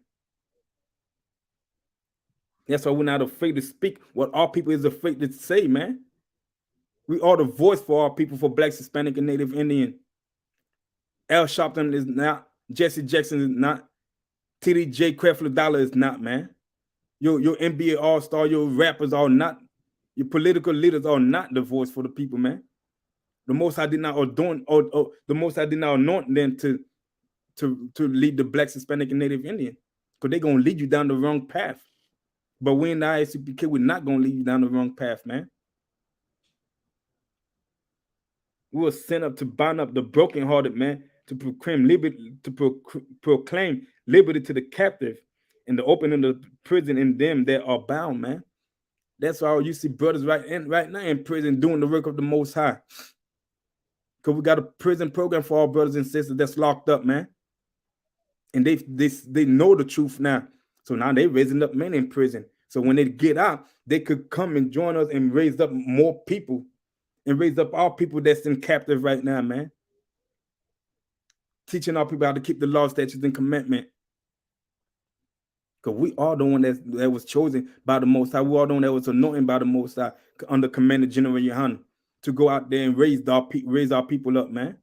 That's why we're not afraid to speak what our people is afraid to say, man. We are the voice for our people, for Blacks, Hispanic, and Native Indian. Al Sharpton is not. Jesse Jackson is not. TDJ Creflo Dollar is not, man. Your NBA All-Star, your rappers are not. Your political leaders are not the voice for the people, man. The Most High did not ordain, or the Most High did not anoint them to lead the Blacks, Hispanic, and Native Indian, because they're gonna lead you down the wrong path. But we in the ISUPK, we're not gonna lead you down the wrong path, man. We were sent up to bind up the brokenhearted, man, to proclaim liberty, proclaim liberty to the captive, and to open the prison in them that are bound, man. That's why you see brothers right now in prison doing the work of the Most High. Because we got a prison program for our brothers and sisters that's locked up, man. And they know the truth now. So now they're raising up men in prison. So when they get out, they could come and join us and raise up more people, and raise up our people that's in captive right now, man. Teaching our people how to keep the law, statutes, and commandment. Because we are the one that was chosen by the Most High. We are the one that was anointed by the Most High under Commander General Yohanan to go out there and raise our people up, man.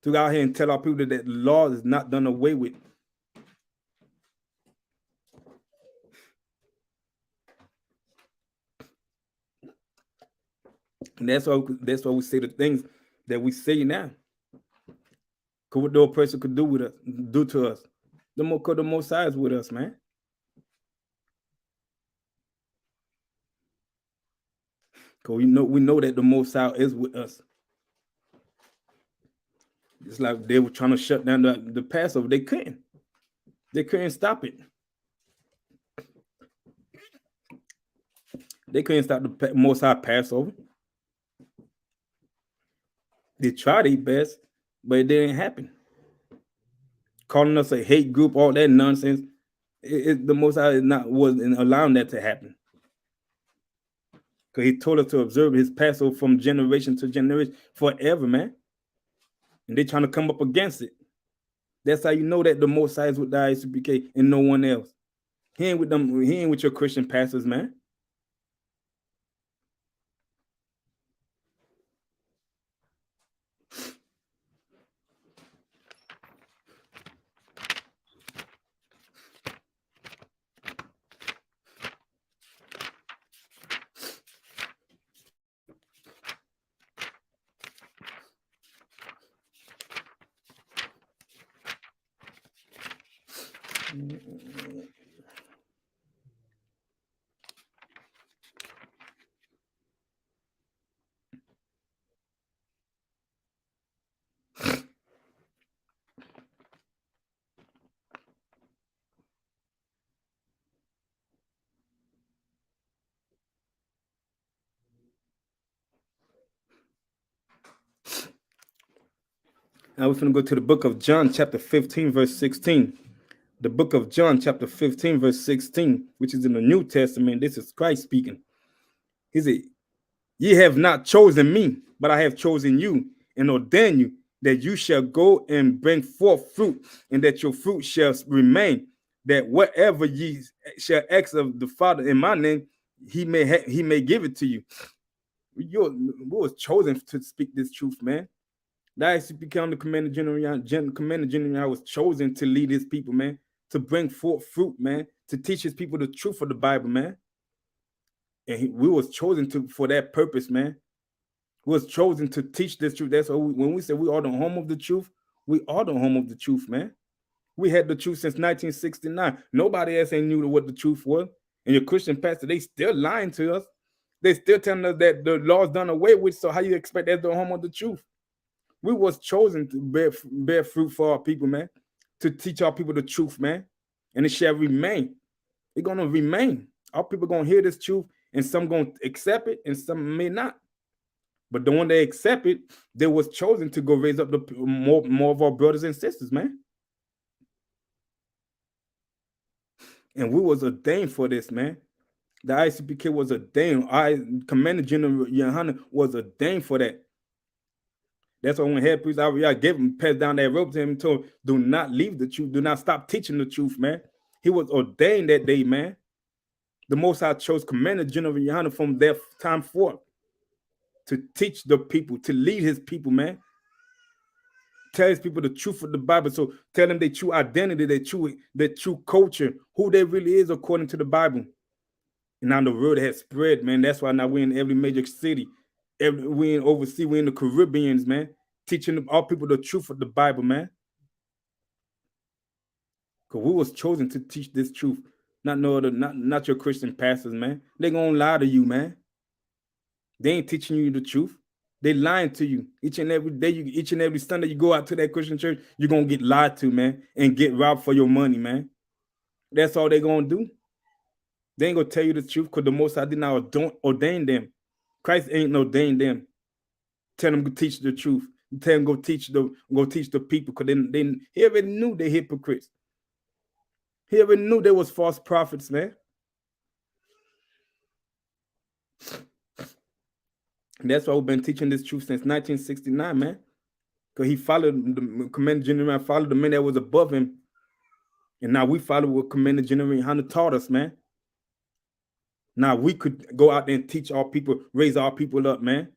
To go out here and tell our people that the law is not done away with. And that's why we say the things that we say now. Because what no person could do to us. The Most High is with us, man. Because we know that the Most High is with us. It's like they were trying to shut down the Passover. They couldn't stop it. They couldn't stop the Most High Passover. They tried their best, but it didn't happen. Calling us a hate group, all that nonsense. The Most High wasn't allowing that to happen. Because he told us to observe his Passover from generation to generation forever, man. And they're trying to come up against it. That's how you know that the Most High is with the ISUPK and no one else. He ain't with them. He ain't with your Christian pastors, man. Now we're going to go to the book of John, chapter 15, verse 16. The book of John, chapter 15, verse 16, which is in the New Testament. This is Christ speaking. He said, "Ye have not chosen me, but I have chosen you and ordained you that you shall go and bring forth fruit, and that your fruit shall remain, that whatever ye shall ask of the Father in my name, he may give it to you." We was chosen to speak this truth, man. That actually become the Commander General. Commander General was chosen to lead his people, man, to bring forth fruit, man, to teach his people the truth of the Bible, man. And we was chosen for that purpose, man. We was chosen to teach this truth. That's why when we say we are the home of the truth, we are the home of the truth, man. We had the truth since 1969. Nobody else ain't knew what the truth was. And your Christian pastor, they still lying to us. They still telling us that the law's done away with. So how you expect that's the home of the truth? We was chosen to bear fruit for our people, man, to teach our people the truth, man, and it shall remain. It's gonna remain. Our people gonna hear this truth, and some gonna accept it, and some may not. But the one that accept it, they was chosen to go raise up the more of our brothers and sisters, man. And we was ordained for this, man. The ISUPK was ordained. Commander General Yohanan was ordained for that. That's why when head priest I gave him, passed down that rope to him and told him, do not leave the truth. Do not stop teaching the truth, man. He was ordained that day, man. The Most High chose Commander General Yohanan from that time forth to teach the people, to lead his people, man. Tell his people the truth of the Bible. So tell them their true identity, their true culture, who they really is according to the Bible. And now the word has spread, man. That's why now we're in every major city. We in overseas, we in the Caribbeans, man. Teaching all people the truth of the Bible, man. Because we was chosen to teach this truth. Not your Christian pastors, man. They gonna lie to you, man. They ain't teaching you the truth. They lying to you. Each and every day, each and every Sunday you go out to that Christian church, you're gonna get lied to, man, and get robbed for your money, man. That's all they gonna do. They ain't gonna tell you the truth because the Most High did not ordain them. Christ ain't ordained them. Tell them to teach the truth. Tell them go teach the people, because he already knew they hypocrites. He already knew there was false prophets, man. And that's why we've been teaching this truth since 1969, man. Because he followed the Commander General, followed the man that was above him. And now we follow what Commander General Yohanan taught us, man. Now we could go out there and teach our people, raise our people up, man,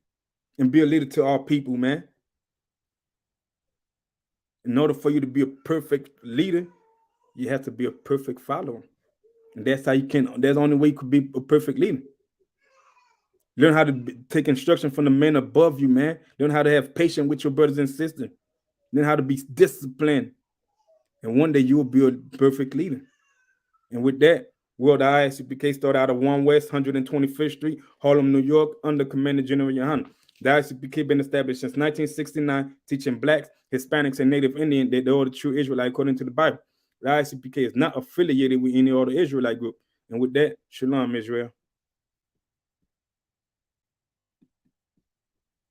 and be a leader to our people, man. In order for you to be a perfect leader, you have to be a perfect follower. And that's how that's the only way you could be a perfect leader. Learn how to take instruction from the men above you, man. Learn how to have patience with your brothers and sisters. Learn how to be disciplined. And one day you will be a perfect leader. And with that, World ISUPK started out of 1 West 125th Street, Harlem, New York, under Commander General Yohanan. The ISUPK been established since 1969, teaching blacks, Hispanics, and Native Indians that they are the true Israelite according to the Bible. The ISUPK is not affiliated with any other Israelite group. And with that, Shalom, Israel.